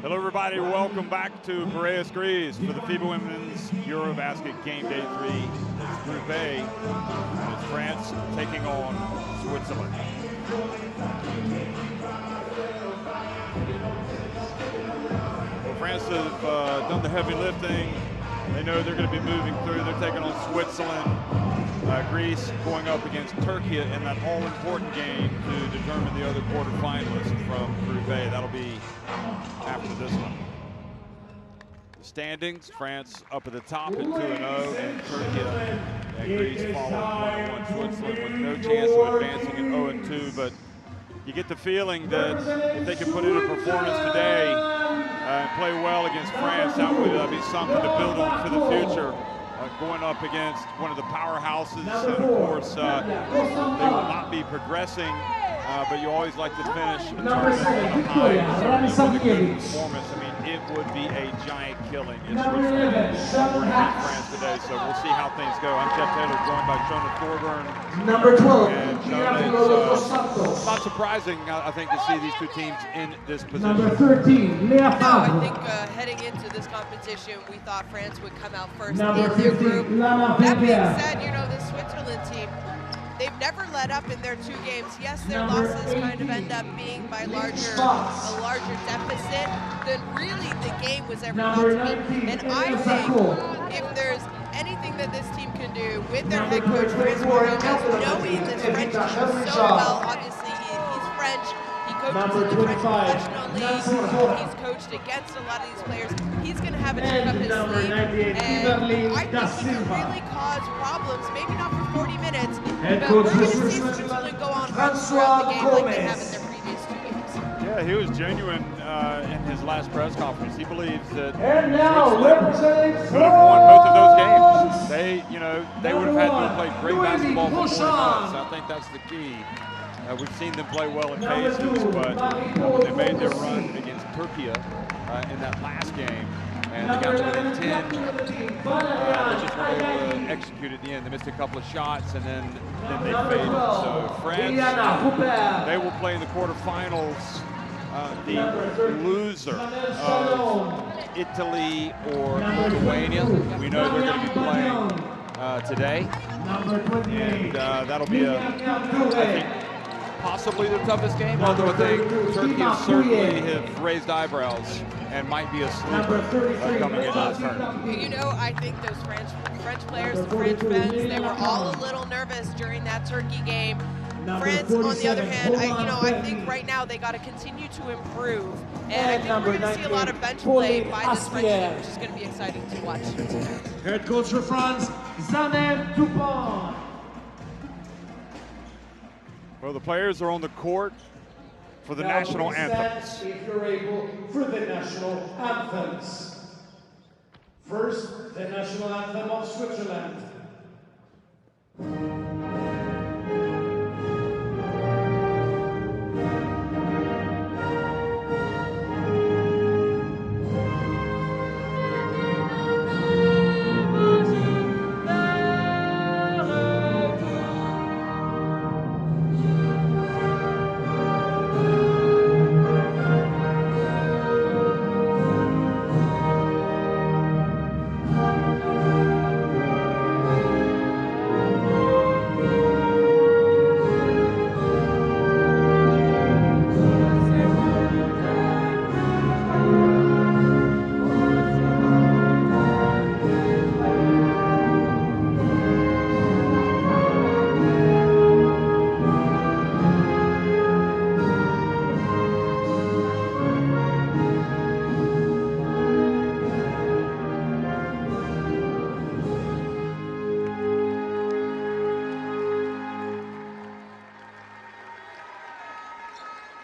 Hello everybody, welcome back to Piraeus, Greece for the FIBA Women's EuroBasket Game Day 3. It's Group A, and it's France taking on Switzerland. Well, France have done the heavy lifting. They know they're going to be moving through. They're taking on Switzerland. Greece going up against Turkey in that all-important game to determine the other quarterfinalists from Group A. That'll be after this one. The standings, France up at the top at 2-0, and Turkey and Greece following 1-1 Switzerland with no chance of advancing at 0-2. But you get the feeling that if they can put in a performance today and play well against France, that would be something to build on for the future. Going up against one of the powerhouses, and of course, they will not be progressing, but you always like to finish a tournament on a high, with a good performance. I mean, it would be a giant killing if Switzerland were to beat France today, so we'll see how things go. I'm Jeff Taylor, joined by Shona Thorburn. Number 12, and Shona, it's not surprising, I think, to see these two teams in this position. Number 13, Lea Favre. I think heading into this competition, we thought France would come out first in their group. That being said, you know, the Switzerland team, they've never let up in their 2 games. Yes, their losses kind of end up being by a larger deficit. Then really the game was ever not to be. And I think if there's anything that this team can do with their head coach, Chris Martinez, knowing this French team so well, obviously he's French, he coaches in the French professional league, he's coached against a lot of these players. He's going to have a trick up his sleeve, and I think he can really cause problems, maybe not for 40 minutes, but we're going to see Switzerland go on runs throughout the game like they have in their previous 2 games. Yeah, he was genuine in his last press conference. He believes that Switzerland could have won both of those games. They would have had to have played great basketball for 40 minutes. I think that's the key. We've seen them play well in phases, but when they made their run against Turkey in that last game, and they got to within 10, they just weren't able to execute at the end. They missed a couple of shots, and then they faded. So France, they will play in the quarterfinals. The loser of Italy or Lithuania, we know they're going to be playing today, and that'll be I think, possibly the toughest game, although I think Turkey certainly have raised eyebrows and might be a sleeper coming into this tournament. You know, I think those French players, the French fans, they were all a little nervous during that Turkey game. France, on the other hand, I think right now they got to continue to improve, and I think we're going to see a lot of bench play by this French team, which is going to be exciting to watch. Head coach for France, Zanem Dupont. Well, the players are on the court for the national anthems. If you're able, for the national anthems. First, the national anthem of Switzerland.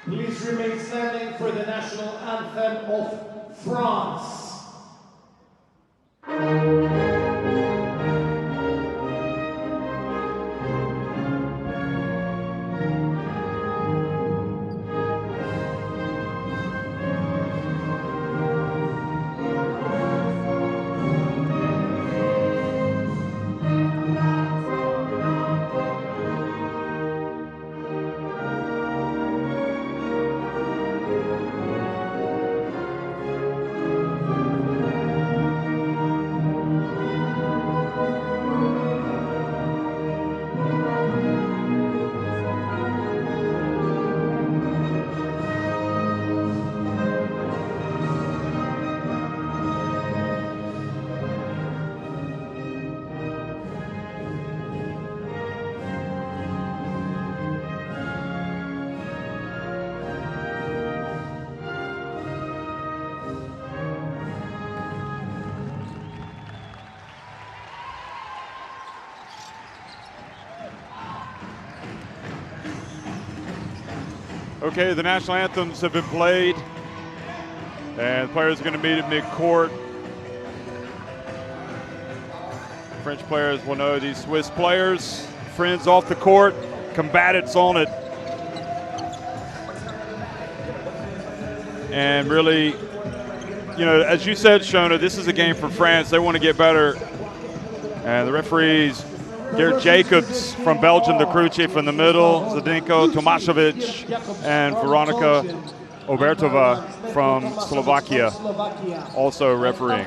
Please remain standing for the national anthem of France. Okay, the national anthems have been played, and the players are going to meet at midcourt. French players will know these Swiss players, friends off the court, combatants on it. And really, you know, as you said, Shona, this is a game for France. They want to get better. And the referees, Gerd Jacobs from Belgium, the crew chief in the middle, Zdenko Tomašević, and Veronika Obertova from Slovakia, also refereeing.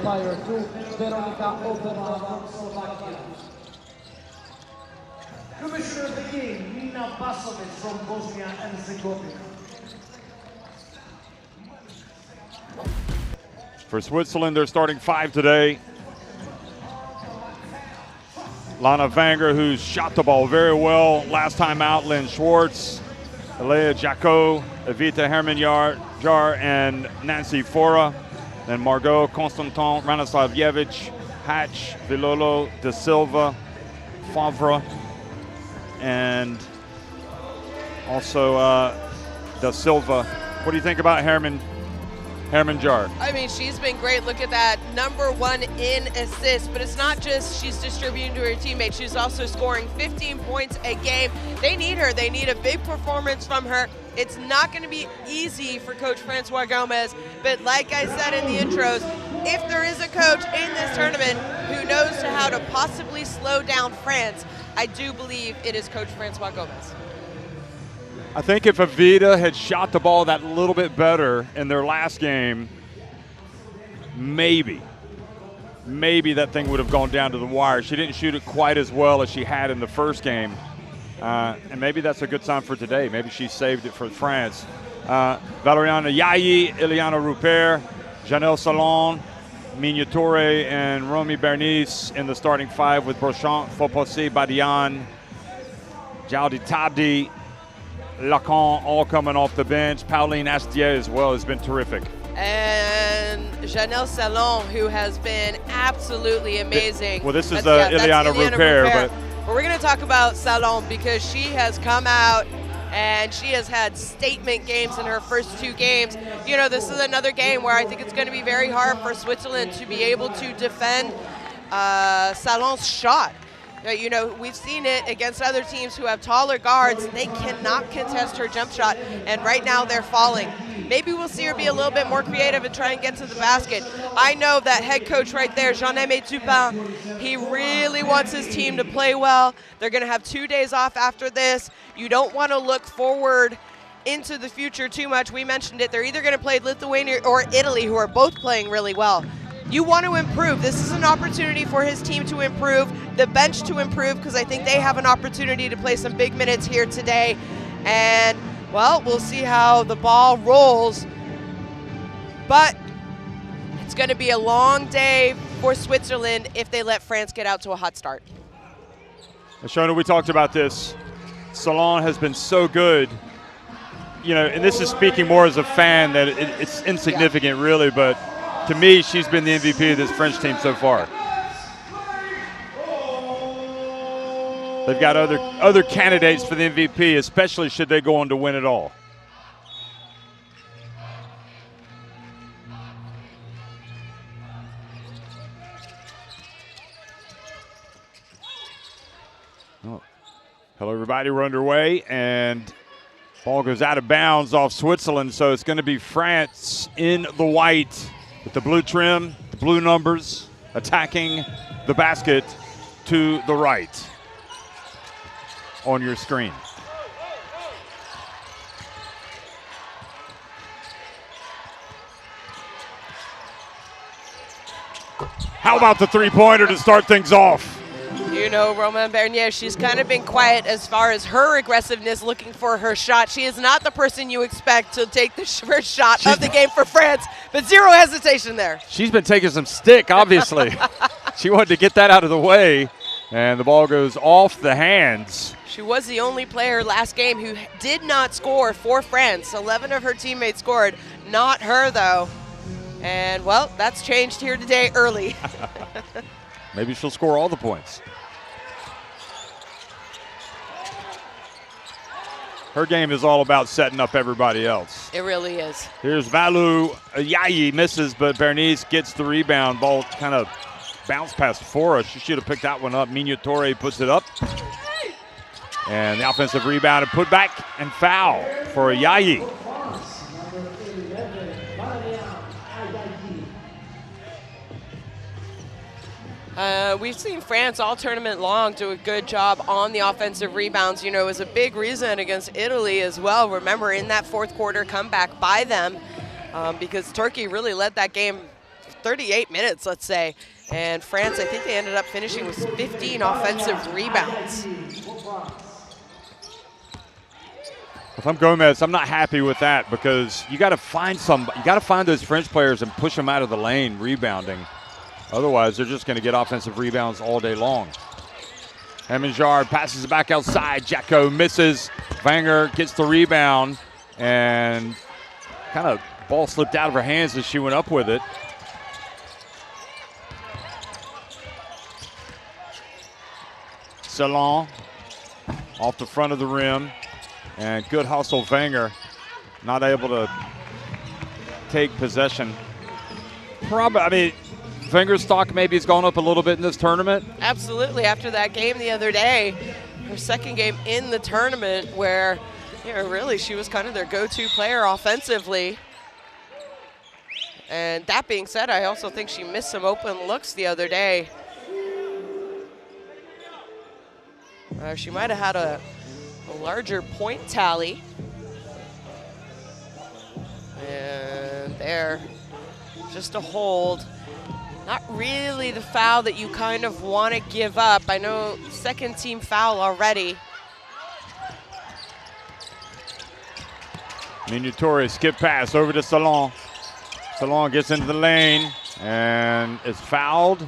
Commissioner of the game, Nina Basovic from Bosnia and Herzegovina. For Switzerland, they're starting 5 today. Lana Vanger, who shot the ball very well last time out, Lynn Schwartz, Alea Jacot, Evita Hermanjar, and Nancy Fora. Then Margot, Constantin, Ranislavjevic, Hatch, Vilolo, De Silva, Favre, and also Da Silva. What do you think about Hermanjar? I mean, she's been great. Look at that, #1 in assists, but it's not just she's distributing to her teammates. She's also scoring 15 points a game. They need her. They need a big performance from her. It's not going to be easy for Coach Francois Gomez, but like I said in the intros, if there is a coach in this tournament who knows how to possibly slow down France, I do believe it is Coach Francois Gomez. I think if Evita had shot the ball that little bit better in their last game, maybe that thing would have gone down to the wire. She didn't shoot it quite as well as she had in the first game. And maybe that's a good sign for today. Maybe she saved it for France. Valeriana Yayi, Ileana Rupert, Janelle Salon, Migne Touré, and Romy Bernice in the starting 5 with Beauchamp, Fopossi, Badian, Jaldi Tabdi, Lacan all coming off the bench. Pauline Astier as well has been terrific. And Janelle Salon, who has been absolutely amazing. Well, this is Ileana Rupert. But we're going to talk about Salon because she has come out and she has had statement games in her first 2 games. You know, this is another game where I think it's going to be very hard for Switzerland to be able to defend Salon's shot. You know, we've seen it against other teams who have taller guards. They cannot contest her jump shot, and right now they're falling. Maybe we'll see her be a little bit more creative and try and get to the basket. I know that head coach right there, Jean-Aimé Dupin, he really wants his team to play well. They're going to have 2 days off after this. You don't want to look forward into the future too much. We mentioned it. They're either going to play Lithuania or Italy, who are both playing really well. You want to improve. This is an opportunity for his team to improve, the bench to improve, because I think they have an opportunity to play some big minutes here today. And, well, we'll see how the ball rolls. But it's going to be a long day for Switzerland if they let France get out to a hot start. Shona, we talked about this. Salon has been so good. You know, and this is speaking more as a fan that it's insignificant, really, but to me, she's been the MVP of this French team so far. They've got other candidates for the MVP, especially should they go on to win it all. Oh. Hello, everybody. We're underway, and ball goes out of bounds off Switzerland, so it's going to be France in the white with the blue trim, the blue numbers, attacking the basket to the right on your screen. How about the three-pointer to start things off? You know, Romain Bernier, she's kind of been quiet as far as her aggressiveness looking for her shot. She is not the person you expect to take the first shot of the game for France, but zero hesitation there. She's been taking some stick, obviously. She wanted to get that out of the way, and the ball goes off the hands. She was the only player last game who did not score for France. 11 of her teammates scored, not her, though. And, well, that's changed here today early. Maybe she'll score all the points. Her game is all about setting up everybody else. It really is. Here's Valu. Yayi misses, but Bernice gets the rebound. Ball kind of bounced past Fora. She should have picked that one up. Mignottore puts it up. And the offensive rebound and put back and foul for Yayi. We've seen France all tournament long do a good job on the offensive rebounds. You know, it was a big reason against Italy as well. Remember, in that fourth quarter comeback by them, because Turkey really led that game 38 minutes, let's say. And France, I think they ended up finishing with 15 offensive rebounds. If I'm Gomez, I'm not happy with that because you got to find those French players and push them out of the lane rebounding. Otherwise, they're just going to get offensive rebounds all day long. Hemingard passes it back outside. Jacko misses. Wenger gets the rebound and kind of ball slipped out of her hands as she went up with it. Salon off the front of the rim. And good hustle, Wenger. Not able to take possession. Wenger's stock maybe has gone up a little bit in this tournament. Absolutely. After that game the other day, her second game in the tournament where, really she was kind of their go-to player offensively. And that being said, I also think she missed some open looks the other day. She might have had a larger point tally. And there, just a hold. Not really the foul that you kind of want to give up. I know second team foul already. Mignottore skip pass over to Salon. Salon gets into the lane and is fouled.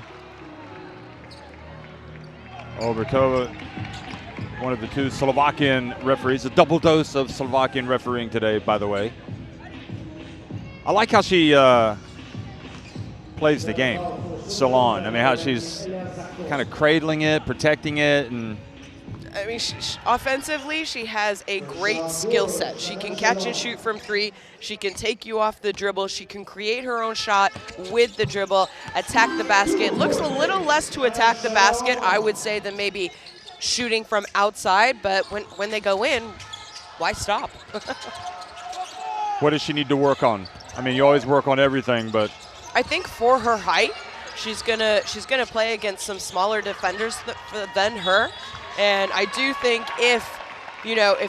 Obertova, one of the two Slovakian referees. A double dose of Slovakian refereeing today, by the way. I like how she plays the game, Salon. How she's kind of cradling it, protecting it, and offensively, she has a great skill set. She can catch and shoot from three. She can take you off the dribble. She can create her own shot with the dribble, attack the basket. Looks a little less to attack the basket, I would say, than maybe shooting from outside, but when they go in, why stop? What does she need to work on? You always work on everything, but I think for her height, she's gonna play against some smaller defenders than her, and I do think if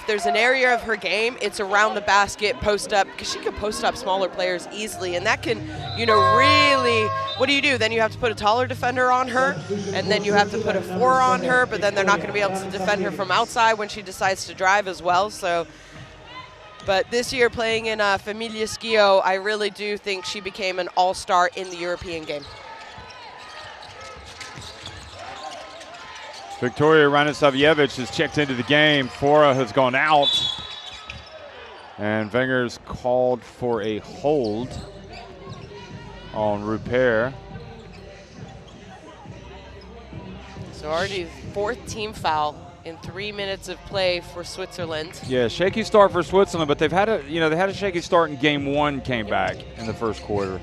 there's an area of her game, it's around the basket, post up, because she can post up smaller players easily, and that can, really, what do? Then you have to put a taller defender on her, and then you have to put a 4 on her, but then they're not going to be able to defend her from outside when she decides to drive as well. So. But this year playing in Familia Schio, I really do think she became an all-star in the European game. Victoria Ranisavljevic has checked into the game. Fora has gone out. And Wenger's called for a hold on Rupert. So already fourth team foul in 3 minutes of play for Switzerland. Yeah, shaky start for Switzerland, but they've had a shaky start in game one, came back in the first quarter.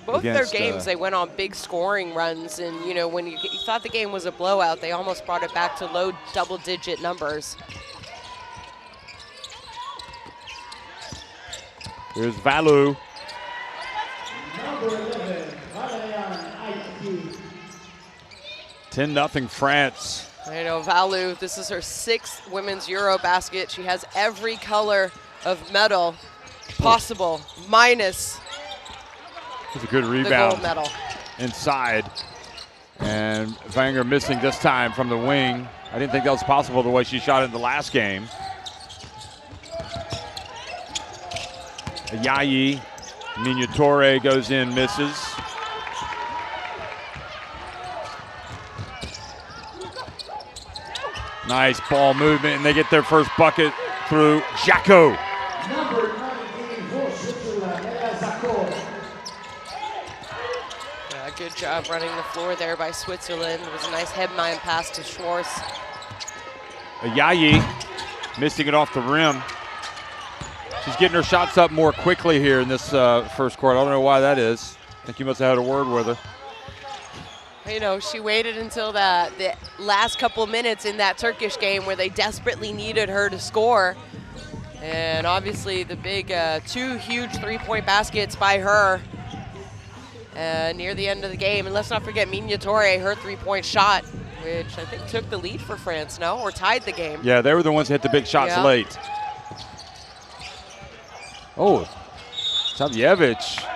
Both their games, they went on big scoring runs, and when you thought the game was a blowout, they almost brought it back to low double-digit numbers. Here's Valu. Number 11, Valerian IQ. 10-0 France. I know, Valu, this is her 6th women's EuroBasket. She has every color of medal possible, minus It's a good rebound. the gold medal. Inside. And Wenger missing this time from the wing. I didn't think that was possible the way she shot it in the last game. Yayi. Mignottore goes in, misses. Nice ball movement, and they get their first bucket through Jacko. Number 19 for Switzerland, Zacco. Yeah, good job running the floor there by Switzerland. It was a nice head-mine pass to Schwartz. Ayayi missing it off the rim. She's getting her shots up more quickly here in this first quarter. I don't know why that is. I think you must have had a word with her. You know, she waited until the last couple minutes in that Turkish game where they desperately needed her to score. And obviously the big 2 huge three-point baskets by her near the end of the game. And let's not forget Minya Toure, her three-point shot, which I think took the lead for France, no? Or tied the game. Yeah, they were the ones that hit the big shots late. Oh, Savjevic.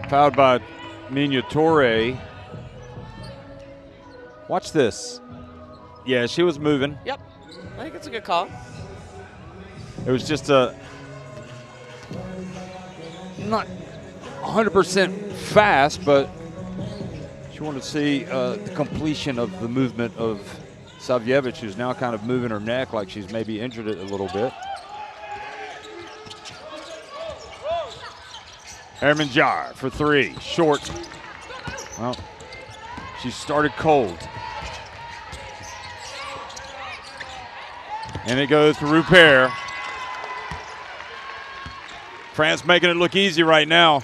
Fouled by Minya Toure. Watch this. Yeah, she was moving. Yep, I think it's a good call. It was just a not 100% fast, but she wanted to see the completion of the movement of Savjevic, who's now kind of moving her neck like she's maybe injured it a little bit. Hermanjar for 3, short. Well, she started cold. And it goes to Rupert. France making it look easy right now.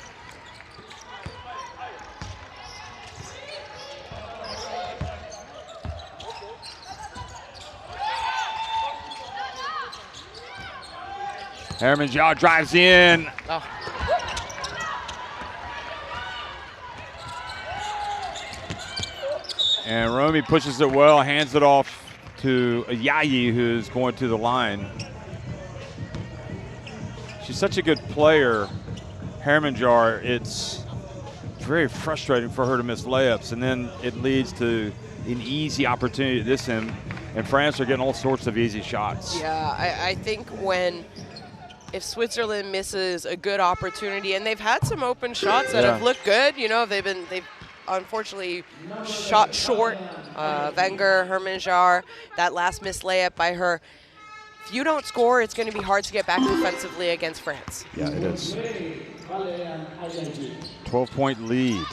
Hermanjar drives in. Oh. And Romy pushes it well, hands it off to Ayayi, who's going to the line. She's such a good player, Hermanjar. It's very frustrating for her to miss layups, and then it leads to an easy opportunity at this end, and France are getting all sorts of easy shots. Yeah, I think if Switzerland misses a good opportunity, and they've had some open shots that have looked good, you know, they've unfortunately shot short. Wenger, Hermanjar, that last missed layup by her. If you don't score, it's going to be hard to get back defensively against France. Yeah, it is. 12-point lead.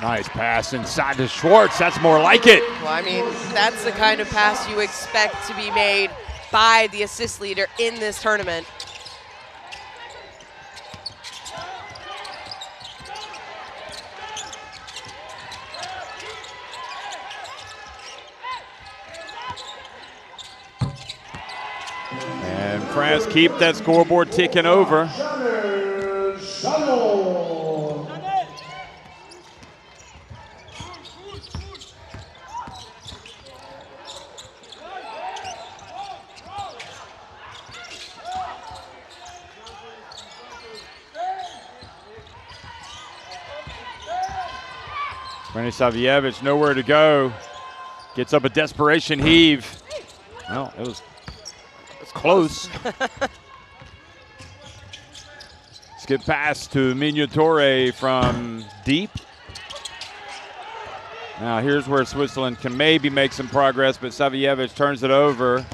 Nice pass inside to Schwartz. That's more like it. Well, I mean, that's the kind of pass you expect to be made by the assist leader in this tournament. And France keep that scoreboard ticking over. Savjevic nowhere to go. Gets up a desperation heave. Well, it's close. Skip pass to Minya Toure from deep. Now here's where Switzerland can maybe make some progress, but Savjevic turns it over.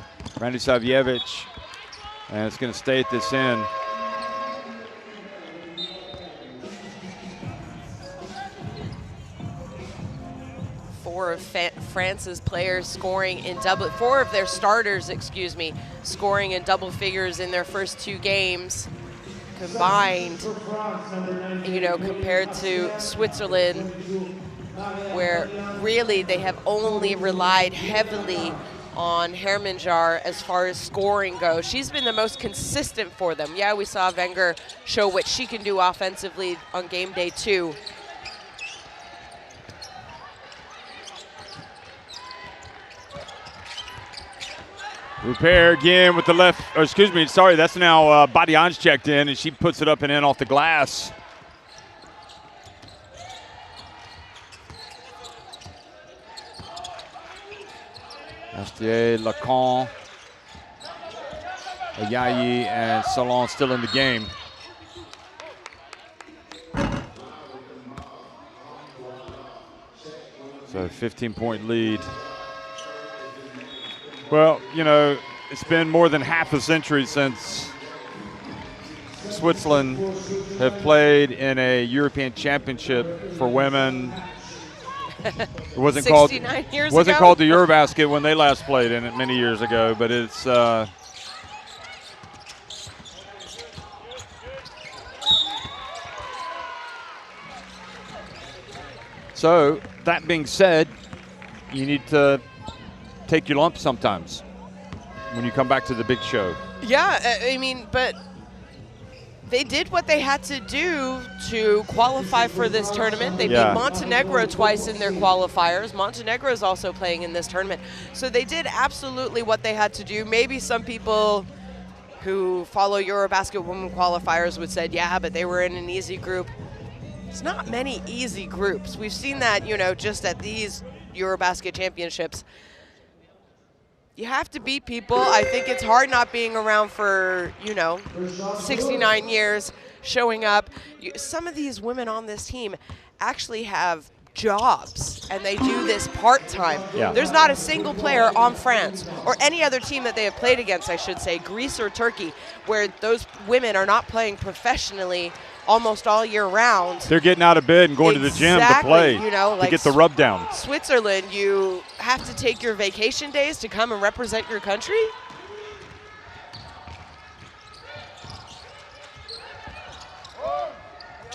Randy Savjevic, and it's going to stay at this end. Four of France's players scoring in four of their starters, scoring in double figures in their first 2 games combined, you know, compared to Switzerland, where really they have only relied heavily on Hermanjar as far as scoring goes. She's been the most consistent for them. Yeah, we saw Wenger show what she can do offensively on game day 2. Repair again with the left, that's now Badian's checked in, and she puts it up and in off the glass. Astier, Lacan, Ayayi, and Salon still in the game. So 15-point lead. Well, you know, it's been more than half a century since Switzerland have played in a European Championship for women. It wasn't called the EuroBasket when they last played in it many years ago, but it's so that being said, you need to take your lumps sometimes when you come back to the big show. Yeah, I mean, but they did what they had to do to qualify for this tournament. They beat Montenegro twice in their qualifiers. Montenegro is also playing in this tournament. So they did absolutely what they had to do. Maybe some people who follow EuroBasket women qualifiers would say, yeah, but they were in an easy group. It's not many easy groups. We've seen that, you know, just at these EuroBasket championships. You have to beat people. I think it's hard not being around for, you know, 69 years, showing up. Some of these women on this team actually have jobs, and they do this part-time. Yeah. There's not a single player on France, or any other team that they have played against, I should say, Greece or Turkey, where those women are not playing professionally almost all year round. They're getting out of bed and going to the gym to play, you know, to get the rub down. Switzerland, you have to take your vacation days to come and represent your country?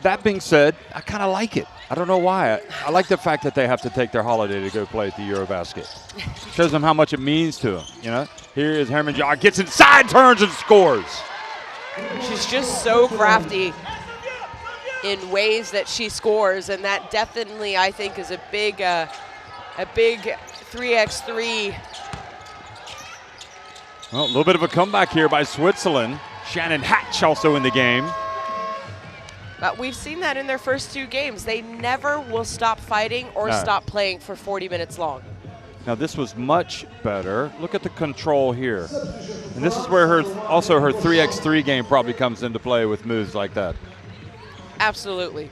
That being said, I kind of like it. I don't know why. I like the fact that they have to take their holiday to go play at the EuroBasket. Shows them how much it means to them, you know? Here is Herman Jar, gets inside, turns, and scores. She's just so crafty in ways that she scores, and that definitely, I think, is a big 3x3. Well, a little bit of a comeback here by Switzerland. Shannon Hatch also in the game. But we've seen that in their first 2 games. They never will stop fighting or stop playing for 40 minutes long. Now this was much better. Look at the control here. And this is where her 3x3 game probably comes into play with moves like that. Absolutely.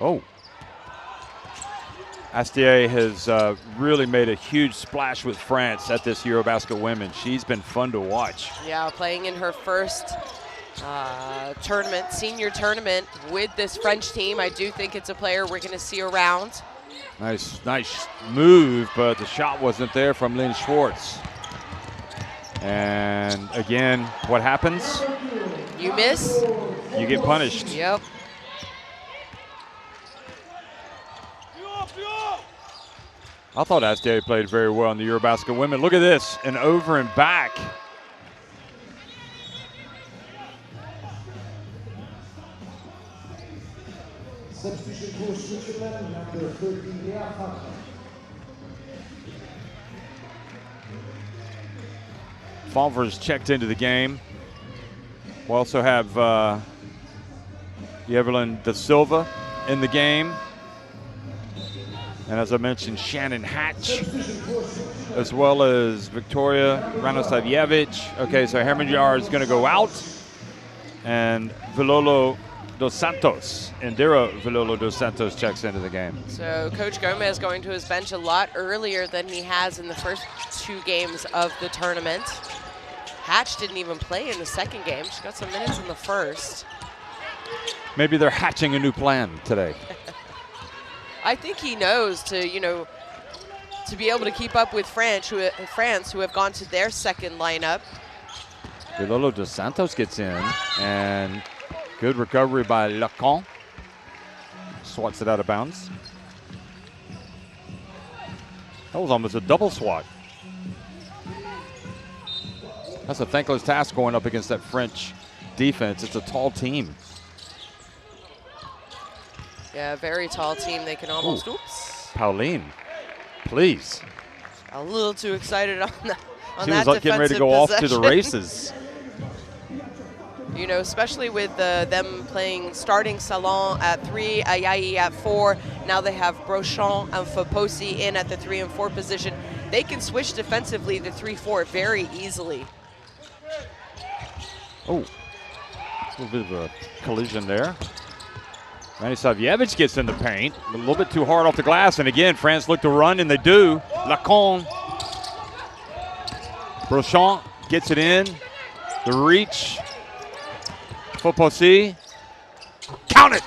Oh. Astier has really made a huge splash with France at this EuroBasket Women. She's been fun to watch. Yeah, playing in her first tournament, senior tournament with this French team. I do think it's a player we're going to see around. Nice move, but the shot wasn't there from Lynn Schwartz. And again, what happens? You miss. You get punished. Yep. I thought Astier played very well in the EuroBasket Women. Look at this, an over and back. Substitution for Switzerland, number 13, Lea Faber. Favre's checked into the game. We also have Evelyn Da Silva in the game. And as I mentioned, Shannon Hatch, as well as Victoria Ranosavljevic. Okay, so Hermanjar is going to go out. And Vilolo dos Santos, Indira Vilolo dos Santos checks into the game. So Coach Gomez going to his bench a lot earlier than he has in the first 2 games of the tournament. Hatch didn't even play in the second game. She got some minutes in the first. Maybe they're hatching a new plan today. I think he knows to, you know, to be able to keep up with France, who have gone to their second lineup. Vilolo dos Santos gets in, and good recovery by Lacan. Swats it out of bounds. That was almost a double swat. That's a thankless task going up against that French defense. It's a tall team. Yeah, very tall team. They can almost, oops. Pauline, please. A little too excited on that. She was like getting ready to go off to the races. You know, especially with them starting Salon at 3, Ayayi at 4. Now they have Brochon and Foposi in at the 3 and 4 position. They can switch defensively the 3-4 very easily. Oh, a little bit of a collision there. Stanislavjevic gets in the paint, a little bit too hard off the glass, and again, France look to run, and they do. Lacan. Brochant gets it in. The reach. Foposi. Count it!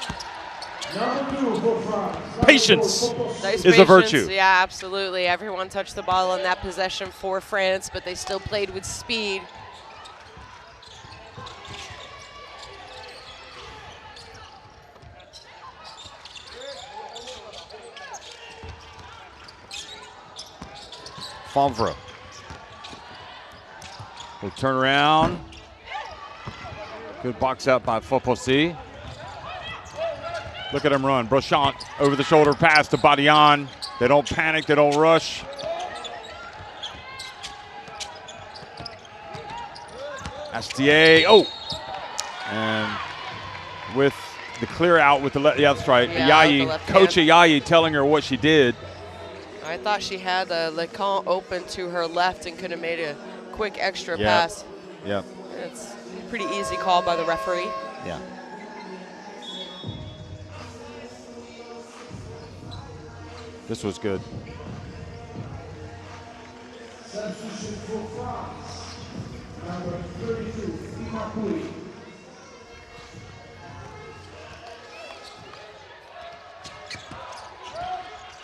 Patience is a virtue. Yeah, absolutely. Everyone touched the ball on that possession for France, but they still played with speed. Favre. Will turn around. Good box out by Foposi. Look at him run. Brochant over the shoulder pass to Badian. They don't panic, they don't rush. Astier, and with the clear out with the left, yeah, that's right. Ayayi, Coach Ayayi telling her what she did. I thought she had Lacan open to her left and could have made a quick extra pass. Yep. It's a pretty easy call by the referee. Yeah. This was good. Substitution for France, number 32, Imakui.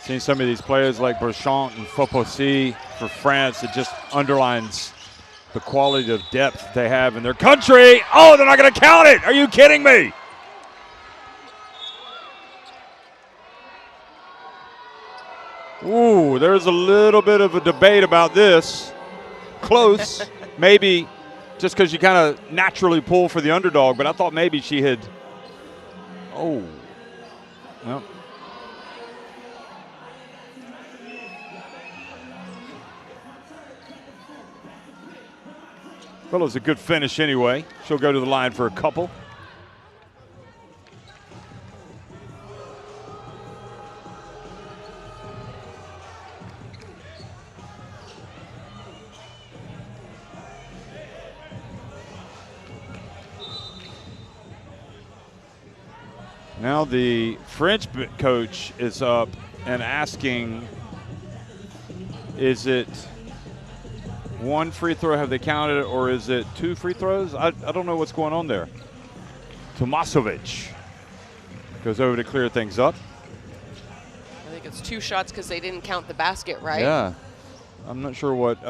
Seeing some of these players like Brochant and Foposi for France, it just underlines the quality of depth they have in their country. Oh, they're not going to count it. Are you kidding me? Ooh, there's a little bit of a debate about this. Close, maybe just because you kind of naturally pull for the underdog, but I thought maybe she had. Oh, well. Well, it was a good finish anyway. She'll go to the line for a couple. Now the French coach is up and asking, is it one free throw, have they counted it, or is it 2 free throws? I don't know what's going on there. Tomasovic goes over to clear things up. I think it's 2 shots because they didn't count the basket, right? Yeah. I'm not sure what.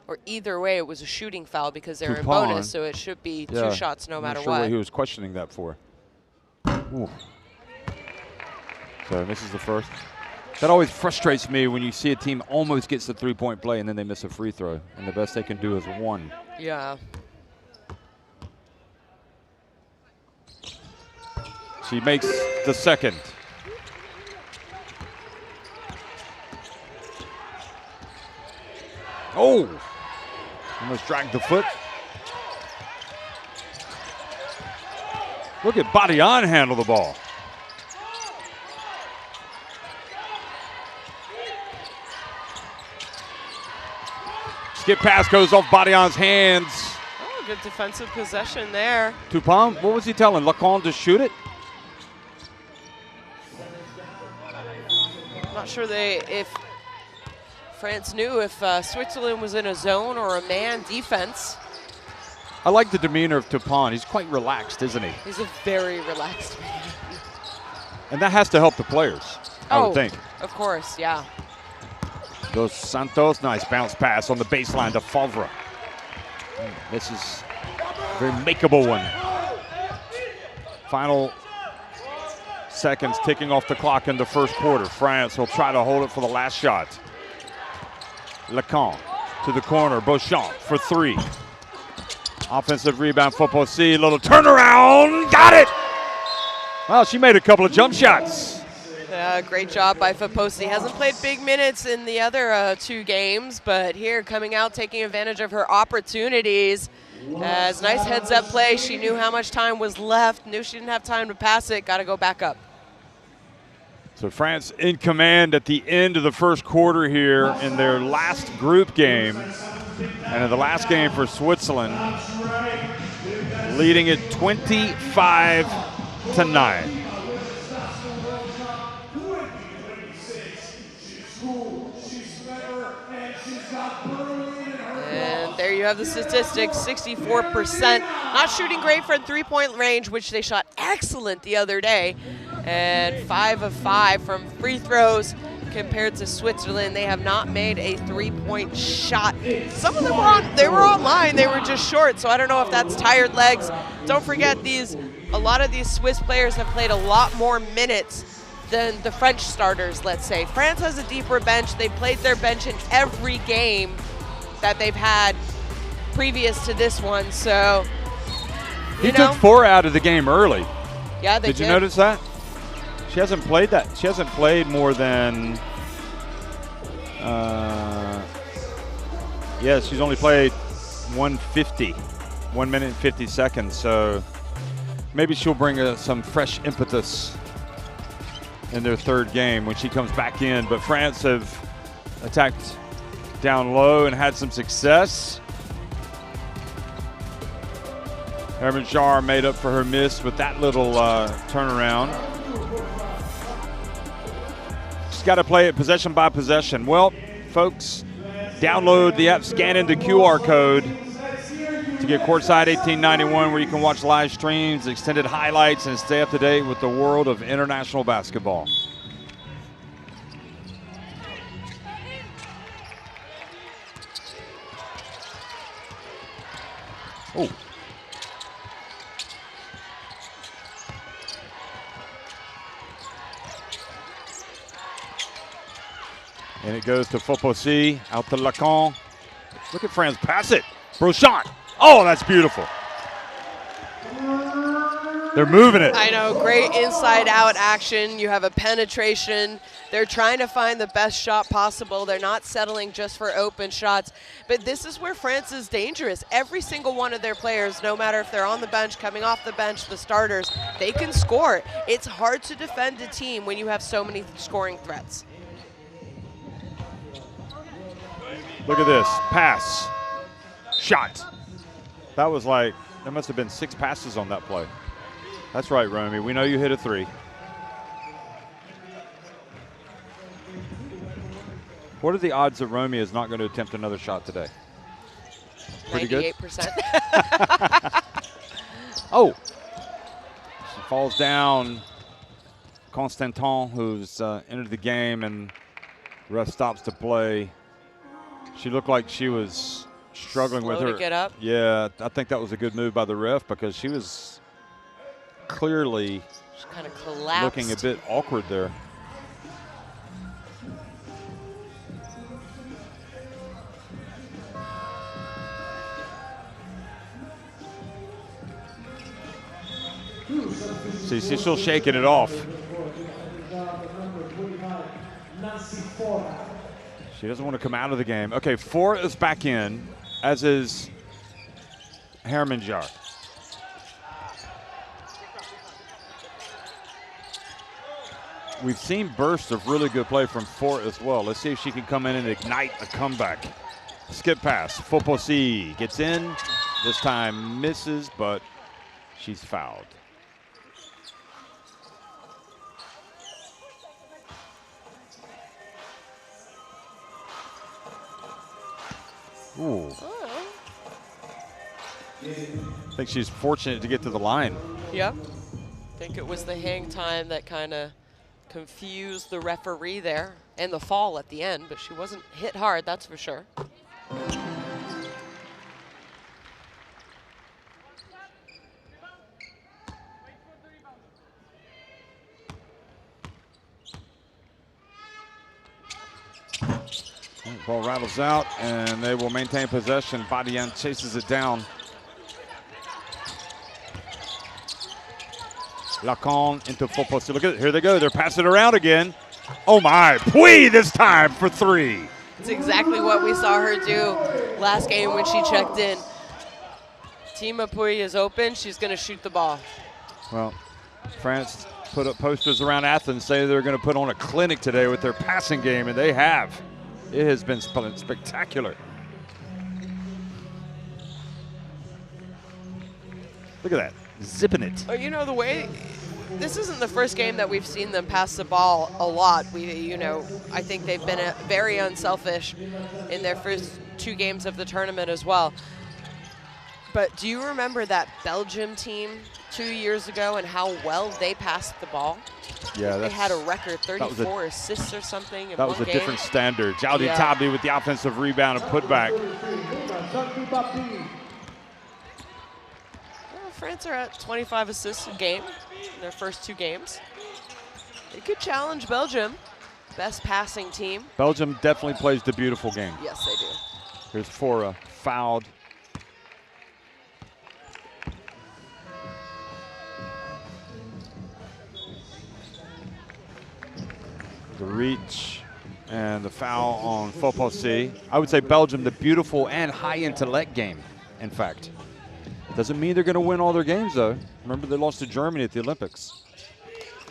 Or either way, it was a shooting foul because they're in Dupont. bonus, so it should be 2 shots no matter I'm not sure what. what he was questioning that for. Ooh. So this is the first. That always frustrates me when you see a team almost gets the 3-point play and then they miss a free throw, and the best they can do is 1. Yeah. She makes the second. Oh! Almost dragged the foot. Look at Badian handle the ball. Skip pass goes off Badian's hands. Oh, good defensive possession there. Tupam, what was he telling Lacan to shoot it? Not sure if France knew if Switzerland was in a zone or a man defense. I like the demeanor of Tupan. He's quite relaxed, isn't he? He's a very relaxed man. And that has to help the players, I would think. Of course, yeah. Dos Santos, nice bounce pass on the baseline to Favre. This is a very makeable one. Final seconds ticking off the clock in the first quarter. France will try to hold it for the last shot. Lacan to the corner, Beauchamp for 3. Offensive rebound for Foposi, little turnaround, got it! Well, she made a couple of jump shots. Great job by Foposi. Hasn't played big minutes in the other 2 games, but here coming out, taking advantage of her opportunities. As nice heads-up play. She knew how much time was left, knew she didn't have time to pass it, got to go back up. So France in command at the end of the first quarter here in their last group game. And in the last game for Switzerland, leading it 25-17. 9. And there you have the statistics, 64%. Not shooting great from three-point range, which they shot excellent the other day. And 5 of 5 from free throws compared to Switzerland. They have not made a three-point shot. Some of them were online, they were just short, so I don't know if that's tired legs. Don't forget a lot of these Swiss players have played a lot more minutes than the French starters, let's say. France has a deeper bench. They played their bench in every game that they've had previous to this one, so He took 4 out of the game early. Yeah, they did. Did you notice that? She hasn't played that. She hasn't played more than, she's only played 1:50, 1 minute and 50 seconds. So maybe she'll bring some fresh impetus in their third game when she comes back in. But France have attacked down low and had some success. Herman Jar made up for her miss with that little turnaround. She's got to play it possession by possession. Well, folks, download the app, scan in the QR code to get Courtside 1891, where you can watch live streams, extended highlights, and stay up to date with the world of international basketball. Oh. And it goes to Foposi, out to Lacan. Look at France pass it. Brochant. Oh, that's beautiful. They're moving it. I know, great inside-out action. You have a penetration. They're trying to find the best shot possible. They're not settling just for open shots. But this is where France is dangerous. Every single one of their players, no matter if they're on the bench, coming off the bench, the starters, they can score. It's hard to defend a team when you have so many scoring threats. Look at this. Pass. Shot. That was like, there must have been 6 passes on that play. That's right, Romy. We know you hit a 3. What are the odds that Romy is not going to attempt another shot today? Pretty 98%. Good? Oh. She falls down. Constantin, who's entered the game, and ref stops to play. She looked like she was struggling with her. To get up. Yeah, I think that was a good move by the ref, because she was clearly kind of collapsed, looking a bit awkward there. See, she's still shaking it off. She doesn't want to come out of the game. Okay, 4 is back in, as is Hermanjar. We've seen bursts of really good play from 4 as well. Let's see if she can come in and ignite a comeback. Skip pass. Foposi gets in. This time misses, but she's fouled. Ooh. I think she's fortunate to get to the line. Yep. I think it was the hang time that kind of confused the referee there, and the fall at the end, but she wasn't hit hard, that's for sure. Ball rattles out, and they will maintain possession. Badian chases it down. Lacan into Foposi. Look at it. Here they go. They're passing it around again. Oh, my. Pui this time for 3. It's exactly what we saw her do last game when she checked in. Tima Pui is open. She's going to shoot the ball. Well, France put up posters around Athens saying they're going to put on a clinic today with their passing game, and they have. It has been spectacular. Look at that, zipping it. Oh, you know, the way this isn't the first game that we've seen them pass the ball a lot. I think they've been very unselfish in their first 2 games of the tournament as well. But do you remember that Belgium team 2 years ago and how well they passed the ball? Yeah, they had a record 34 assists or something in that was a different standard. Jaldi Tabdi with the offensive rebound and putback. Well, France are at 25 assists a game in their first 2 games. They could challenge Belgium, best passing team. Belgium definitely plays the beautiful game. Yes, they do. Here's Fora, fouled. The reach and the foul on Foposi. I would say Belgium, the beautiful and high intellect game, in fact. Doesn't mean they're going to win all their games, though. Remember, they lost to Germany at the Olympics.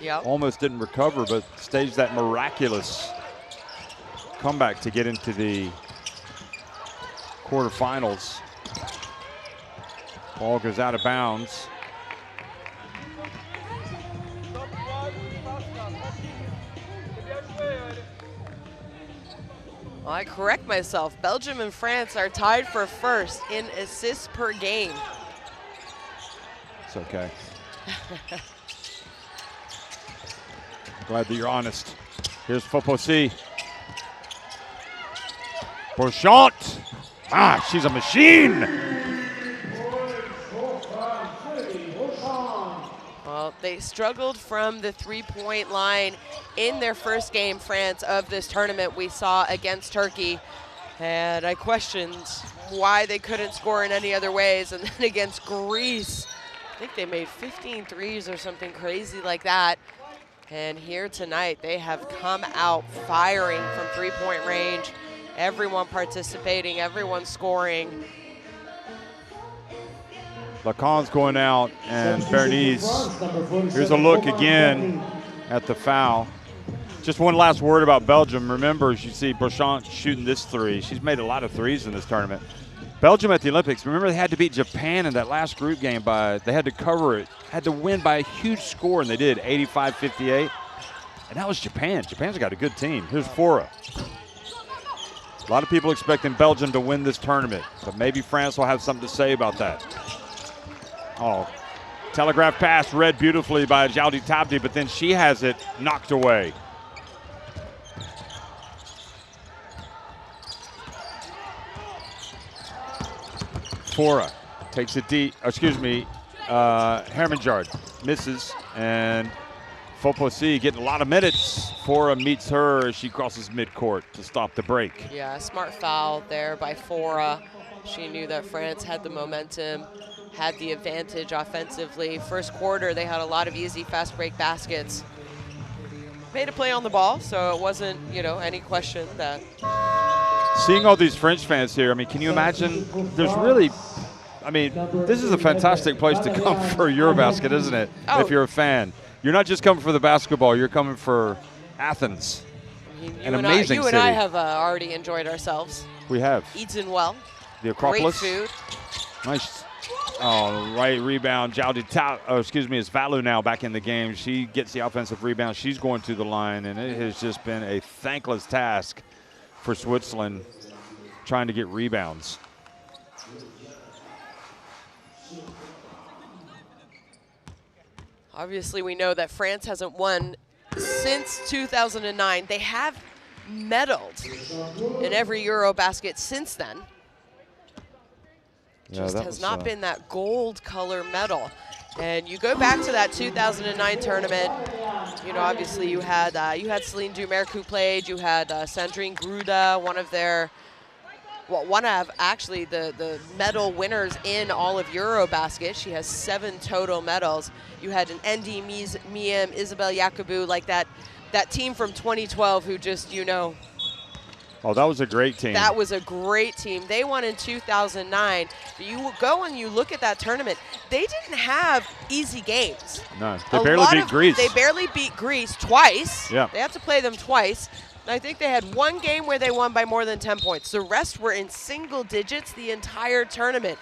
Yep. Almost didn't recover, but staged that miraculous comeback to get into the quarterfinals. Ball goes out of bounds. Well, I correct myself. Belgium and France are tied for first in assists per game. It's okay. I'm glad that you're honest. Here's Foposi. Beauchamp. She's a machine. Well, they struggled from the 3-point line in their first game, France, of this tournament we saw against Turkey. And I questioned why they couldn't score in any other ways. And then against Greece, I think they made 15 threes or something crazy like that. And here tonight, they have come out firing from 3-point range. Everyone participating, everyone scoring. Lacan's going out, and Bernice. Here's a look again at the foul. Just one last word about Belgium. Remember, as you see Beauchamp shooting this 3. She's made a lot of threes in this tournament. Belgium at the Olympics, remember they had to beat Japan in that last group game they had to cover it, had to win by a huge score, and they did, 85-58. And that was Japan. Japan's got a good team. Here's Fora. A lot of people expecting Belgium to win this tournament, but maybe France will have something to say about that. Oh, telegraph pass read beautifully by Jaldi Tabdi, but then she has it knocked away. Fora takes it deep, Hermanjard misses, and Foposi getting a lot of minutes. Fora meets her as she crosses midcourt to stop the break. Yeah, smart foul there by Fora. She knew that France had the momentum, had the advantage offensively. First quarter, they had a lot of easy fast break baskets. Made a play on the ball, so it wasn't, any question that. Seeing all these French fans here, can you imagine? There's really, this is a fantastic place to come for EuroBasket, isn't it? Oh. If you're a fan. You're not just coming for the basketball, you're coming for Athens. An amazing city. You and I have already enjoyed ourselves. We have. Eaten well. The Acropolis. Great food. Nice. Oh, right rebound. It's Valu now back in the game. She gets the offensive rebound. She's going to the line, and it has just been a thankless task for Switzerland trying to get rebounds. Obviously, we know that France hasn't won since 2009. They have medaled in every EuroBasket since then. Just has not been that gold color medal. And you go back to that 2009 tournament, obviously you had Celine Dumerc who played, you had Sandrine Gruda, one of actually the medal winners in all of EuroBasket. She has 7 total medals. You had an Endi Miem, Isabelle Yacoubou, like that team from 2012 who just, Oh, that was a great team. That was a great team. They won in 2009. But you go and you look at that tournament, they didn't have easy games. No, they barely beat Greece. They barely beat Greece twice. Yeah. They have to play them twice. And I think they had one game where they won by more than 10 points. The rest were in single digits the entire tournament.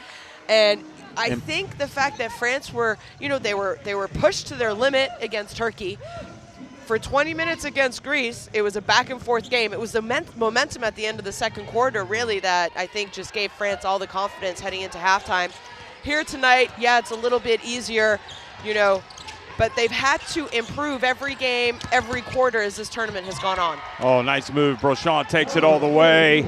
And I think the fact that France were, you know, they were pushed to their limit against Turkey. For 20 minutes against Greece, it was a back and forth game. It was the momentum at the end of the second quarter, really, that I think just gave France all the confidence heading into halftime. Here tonight, yeah, it's a little bit easier, you know, but they've had to improve every game, every quarter as this tournament has gone on. Oh, nice move. Brochant takes it all the way.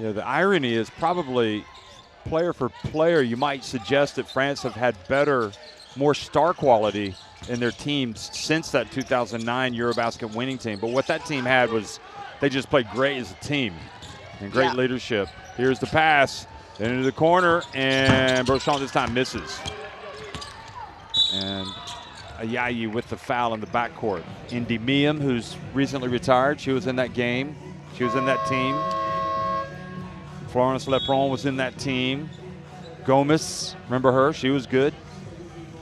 Yeah, the irony is probably player for player, you might suggest that France have had better, more star quality in their teams since that 2009 EuroBasket winning team. But what that team had was they just played great as a team and great leadership. Here's the pass into the corner, and Brochant this time misses. And Ayayi with the foul in the backcourt. Indy Miam, who's recently retired, she was in that game. She was in that team. Florence Lepron was in that team. Gomez, remember her? She was good.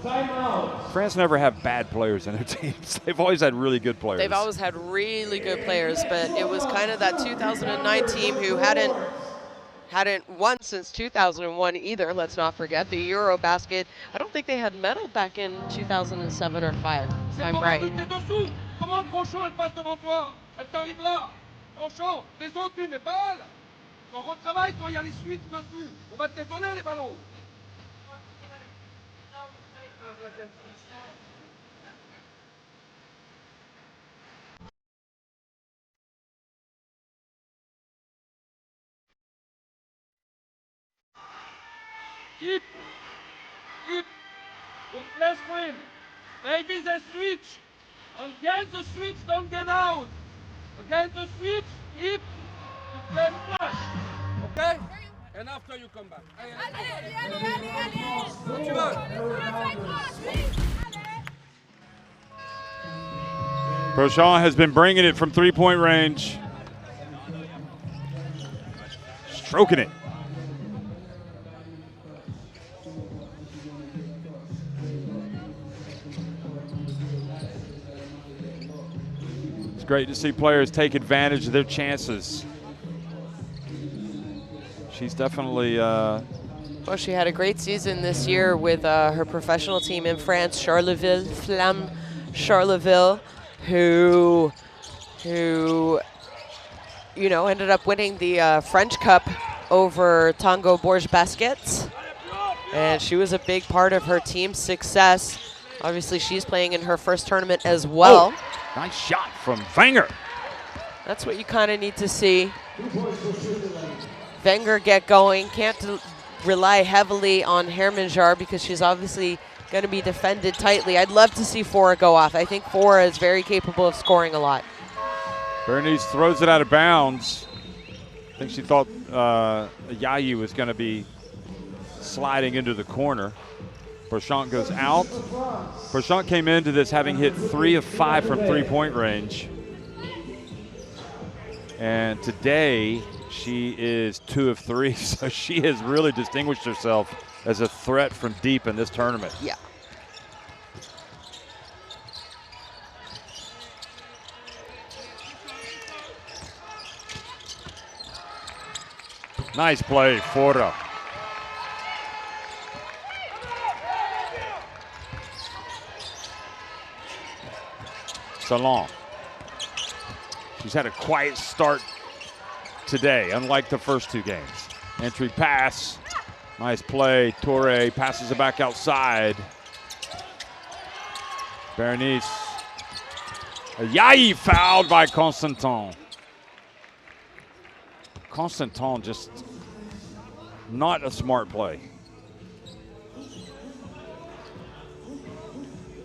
France never have bad players in their teams. They've always had really good players. They've always had really good players, but it was kind of that 2009 team who hadn't won since 2001 either. Let's not forget the EuroBasket. I don't think they had medal back in 2007 or 5, if I'm right. On retravaille quand il y a les suites maintenant. On va te donner les ballons. Keep. Don't play screen. Maybe the switch. Against the switch, don't get out. Against the switch, keep. You play flash. Okay? And after you come back. Brochant has been bringing it from three-point range. Stroking it. It's great to see players take advantage of their chances. She's definitely well, she had a great season this year with her professional team in France, Charleville, Flamme Charleville, who you know, ended up winning the French Cup over Tango Bourges Baskets. And she was a big part of her team's success. Obviously, she's playing in her first tournament as well. Oh, nice shot from Wenger. That's what you kind of need to see. Wenger get going. Can't rely heavily on Hermanjar because she's obviously going to be defended tightly. I'd love to see Fora go off. I think Fora is very capable of scoring a lot. Bernice throws it out of bounds. I think she thought Ayayi was going to be sliding into the corner. Brochant goes out. Brochant came into this having hit 3 of 5 from three-point range. And today, she is 2 of 3, so she has really distinguished herself as a threat from deep in this tournament. Yeah. Nice play, Fora. Salon. She's had a quiet start today, unlike the first 2 games. Entry pass, nice play. Toure passes it back outside. Berenice. Ayayi fouled by Constantin. Constantin just not a smart play.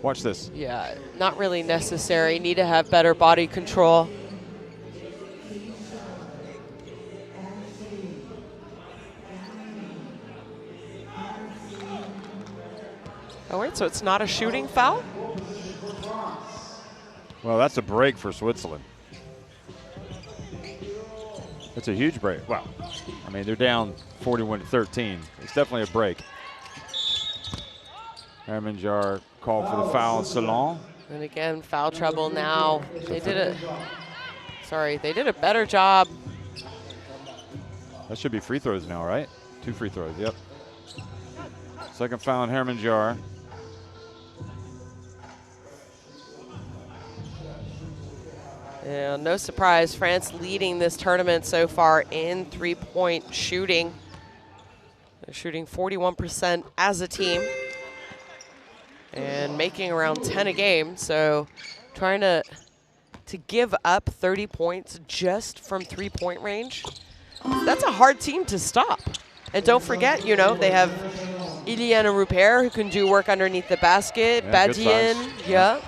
Watch this. Yeah, not really necessary. Need to have better body control. Oh wait, so it's not a shooting foul? Well, that's a break for Switzerland. It's a huge break. Well, I mean, they're down 41-13. It's definitely a break. Hermanjar called for the foul on Salon. And again, foul trouble now. They did a better job. That should be free throws now, right? 2 free throws, yep. Second foul on Hermanjar. Yeah, no surprise, France leading this tournament so far in three-point shooting. They're shooting 41% as a team and making around 10 a game. So trying to give up 30 points just from three-point range, that's a hard team to stop. And don't forget, you know, they have Iliana Rupert who can do work underneath the basket, yeah, Badian, yeah.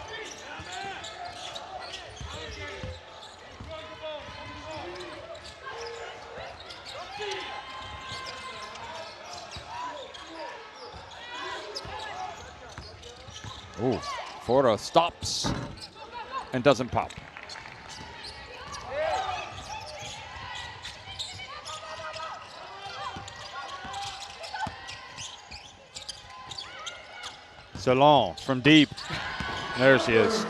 Ooh, Fora stops and doesn't pop. Salon from deep. There she is.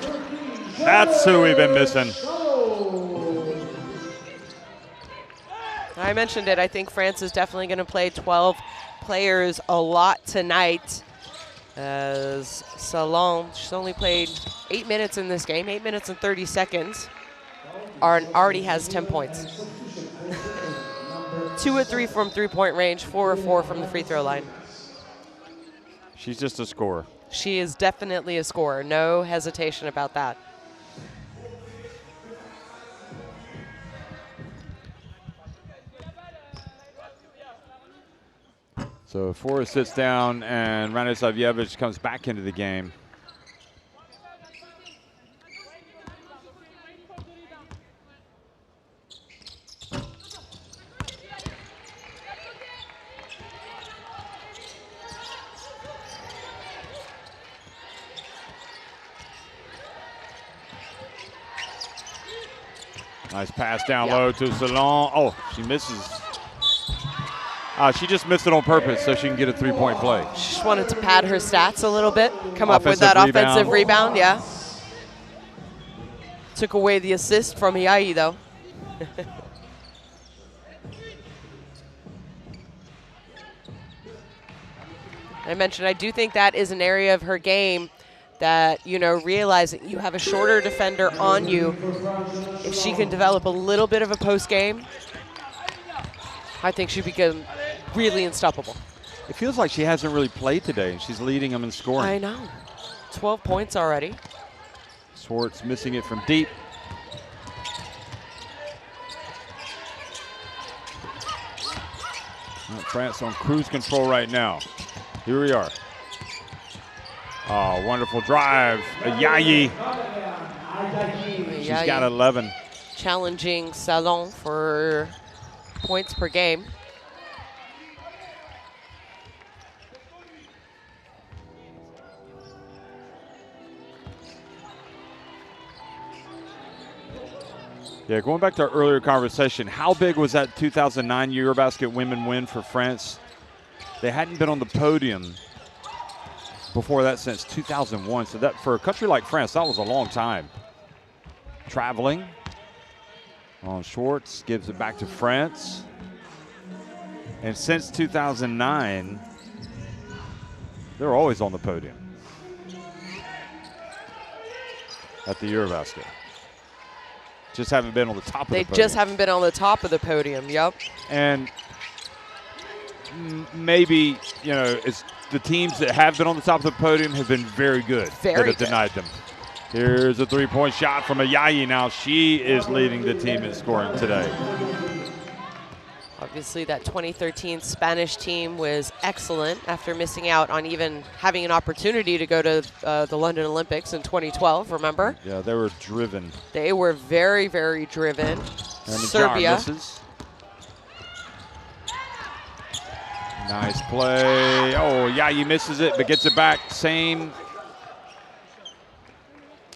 That's who we've been missing. I mentioned it. I think France is definitely going to play 12 players a lot tonight. As Salon, she's only played 8 minutes in this game, 8 minutes and 30 seconds. Already has 10 points. 2 of 3 from three-point range, 4 of 4 from the free throw line. She's just a scorer. She is definitely a scorer. No hesitation about that. So Fora sits down and Rana Savjevich comes back into the game. Nice pass down low to Salon. Oh, she misses. She just missed it on purpose so she can get a three-point play. She just wanted to pad her stats a little bit, come up with that offensive rebound, yeah. Took away the assist from Iai, though. I mentioned I do think that is an area of her game that, you know, realizing you have a shorter defender on you. If she can develop a little bit of a post game, I think she'd become really unstoppable. It feels like she hasn't really played today, and she's leading them in scoring. I know. 12 points already. Swartz missing it from deep. France on cruise control right now. Here we are. Oh, wonderful drive. Ayayi. She's got 11. Challenging Salon for points per game. Yeah, going back to our earlier conversation, how big was that 2009 EuroBasket women win for France? They hadn't been on the podium before that since 2001. So that for a country like France, that was a long time. Traveling. On Schwartz, gives it back to France. And since 2009, they're always on the podium at the EuroBasket. Just haven't been on the top of the podium. They just haven't been on the top of the podium, yep. And maybe, you know, it's the teams that have been on the top of the podium have been very good. Very good. Denied them. Here's a three-point shot from Ayayi now. She is leading the team in scoring today. Obviously, that 2013 Spanish team was excellent after missing out on even having an opportunity to go to the London Olympics in 2012, remember? Yeah, they were driven. They were very, very driven. And Serbia. Misses. Nice play. Oh, yeah, he misses it, but gets it back. Same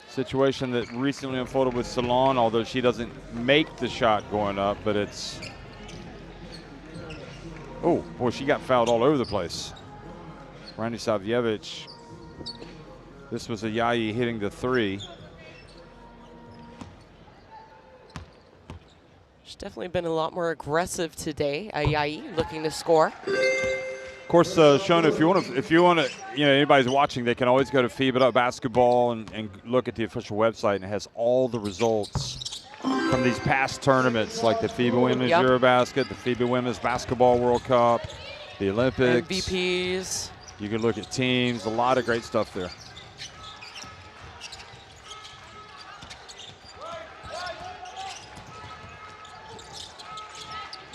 situation that recently unfolded with Salon, although she doesn't make the shot going up, but it's... Oh, boy, she got fouled all over the place. Rani Savjevich This was Ayayi hitting the three. She's definitely been a lot more aggressive today. Ayayi looking to score. Of course, Shona, if you want to, anybody's watching, they can always go to FIBA.basketball and look at the official website, and it has all the results from these past tournaments, like the FIBA Women's EuroBasket, the FIBA Women's Basketball World Cup, the Olympics. MVPs. You can look at teams, a lot of great stuff there.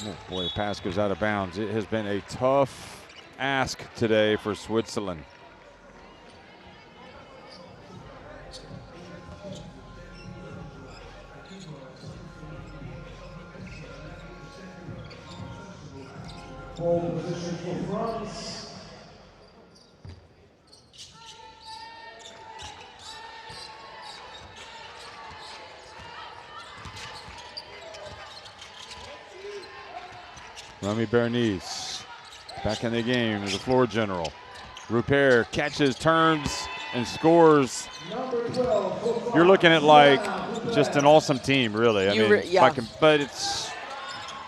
Oh boy, the pass goes out of bounds. It has been a tough ask today for Switzerland. Pole position for France. Remy Bernice back in the game as a floor general. Rupert catches, turns, and scores. You're looking at like just an awesome team, really. But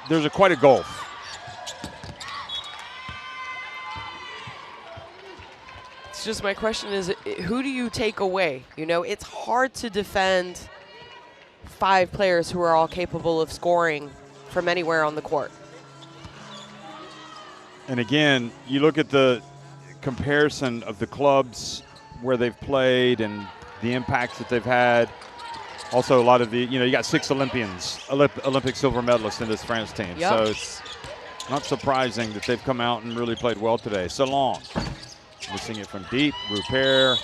there's quite a gulf. It's just my question is, who do you take away? It's hard to defend 5 players who are all capable of scoring from anywhere on the court. And again, you look at the comparison of the clubs where they've played and the impacts that they've had. Also, a lot of you got 6 Olympic silver medalists in this France team. Yep. So it's not surprising that they've come out and really played well today. Salon, missing it from deep. Rupert.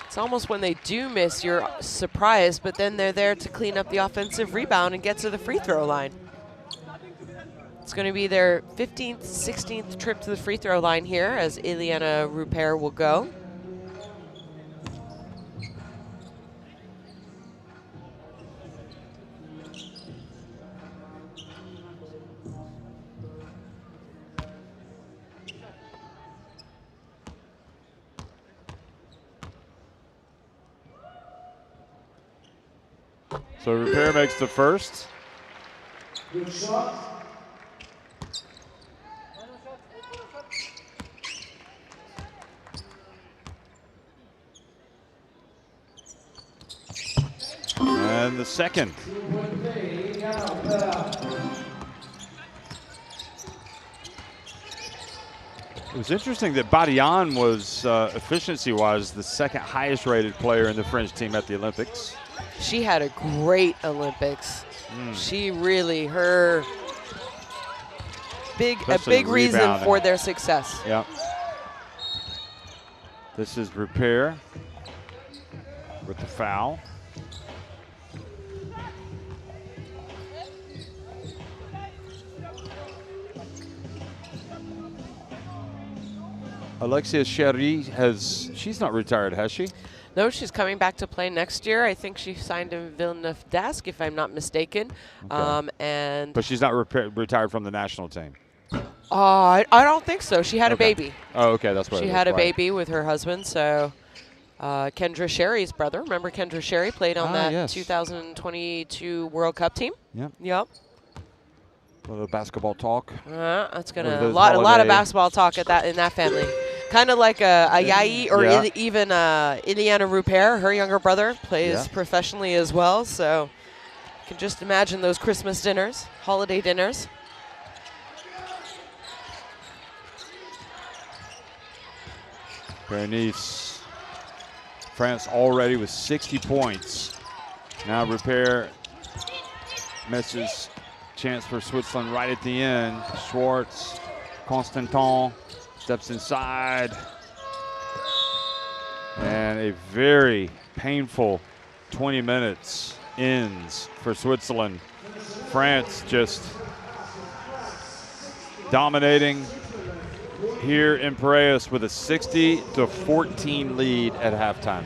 It's almost when they do miss, you're surprised, but then they're there to clean up the offensive rebound and get to the free throw line. It's going to be their 15th, 16th trip to the free throw line here as Ileana Rupert will go. So Rupert makes the first. Good shot. And the second. It was interesting that Badian was, efficiency-wise, the second highest-rated player in the French team at the Olympics. She had a great Olympics. She really, a big reason for their success. Yeah. This is Rupert with the foul. Alexia Chery she's not retired, has she? No, she's coming back to play next year. I think she signed in Villeneuve d'Ascq, if I'm not mistaken. Okay. But she's not retired from the national team. I don't think so. She had a baby. Oh, okay, that's what she had a baby with her husband. So Kendra Sherry's brother. Remember Kendra Sherry played on that 2022 World Cup team? Yep. Yep. A little basketball talk. That's gonna a lot of basketball talk in that family. Kind of like Ayayi or even Ileana Rupert. Her younger brother plays professionally as well. So you can just imagine those Christmas dinners, holiday dinners. Bernice. France already with 60 points. Now Rupert misses. Chance for Switzerland right at the end. Schwartz, Constantin steps inside. And a very painful 20 minutes ends for Switzerland. France just dominating here in Piraeus with a 60-14 lead at halftime.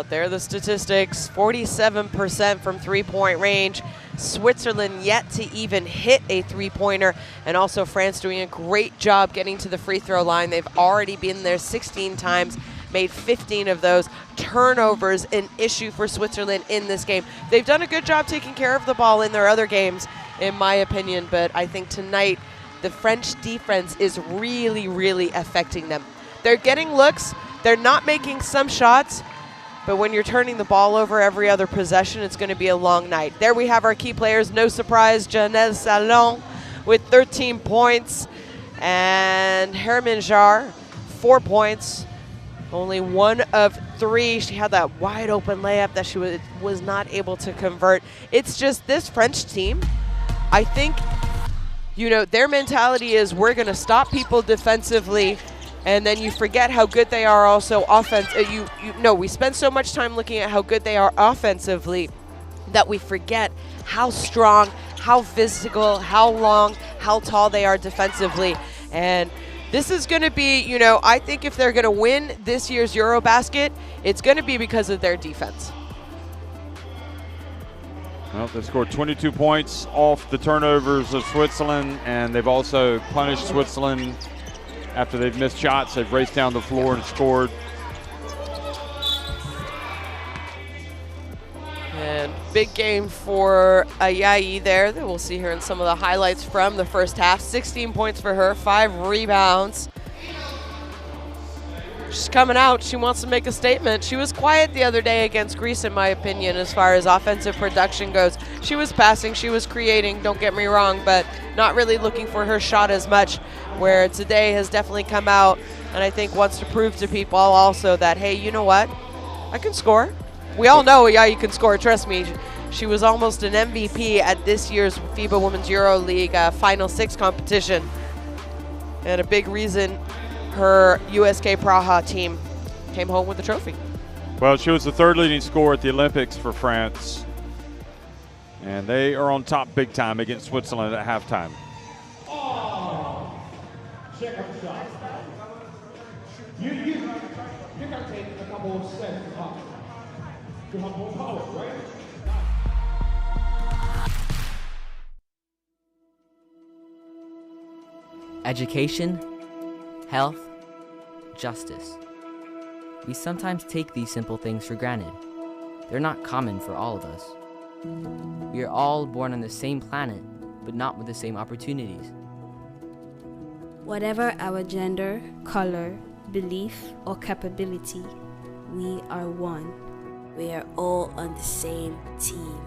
There are the statistics. 47% from three-point range. Switzerland yet to even hit a three-pointer, and also France doing a great job getting to the free throw line. They've already been there 16 times, made 15 of those. Turnovers an issue for Switzerland in this game. They've done a good job taking care of the ball in their other games, in my opinion, but I think tonight the French defense is really, really affecting them. They're getting looks, they're not making some shots, but when you're turning the ball over every other possession, it's going to be a long night. There we have our key players. No surprise, Janelle Salon with 13 points, and Hermine Jarre, 4 points. Only 1 of 3. She had that wide open layup that she was not able to convert. It's just this French team, I think, you know, their mentality is we're going to stop people defensively, and then you forget how good they are also we spend so much time looking at how good they are offensively that we forget how strong, how physical, how long, how tall they are defensively. And this is going to be, you know, I think if they're going to win this year's EuroBasket, it's going to be because of their defense. Well, they scored 22 points off the turnovers of Switzerland, and they've also punished Switzerland after they've missed shots. They've raced down the floor and scored. And big game for Ayayi there that we'll see here in some of the highlights from the first half. 16 points for her, 5 rebounds. She's coming out. She wants to make a statement. She was quiet the other day against Greece, in my opinion, as far as offensive production goes. She was passing, she was creating, don't get me wrong, but not really looking for her shot as much, where today has definitely come out and I think wants to prove to people also that, hey, you know what? I can score. We all know, yeah, you can score, trust me. She was almost an MVP at this year's FIBA Women's EuroLeague Final 6 competition. And a big reason her USK Praha team came home with the trophy. Well, she was the 3rd leading scorer at the Olympics for France. And they are on top big time against Switzerland at halftime. Oh, check up shot. You can take a couple of steps up. You have more power, right? Education, health, justice. We sometimes take these simple things for granted. They're not common for all of us. We are all born on the same planet, but not with the same opportunities. Whatever our gender, color, belief, or capability, we are one. We are all on the same team.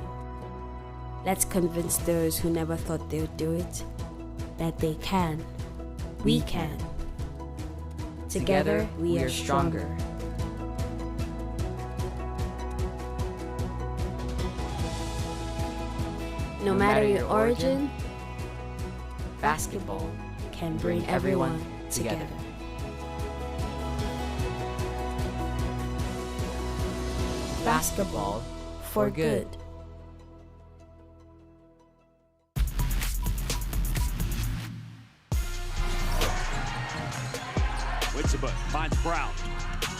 Let's convince those who never thought they would do it that they can. We can. Together, we are stronger. No matter your origin, basketball can bring everyone together. Basketball for good. Witzeba finds Brown.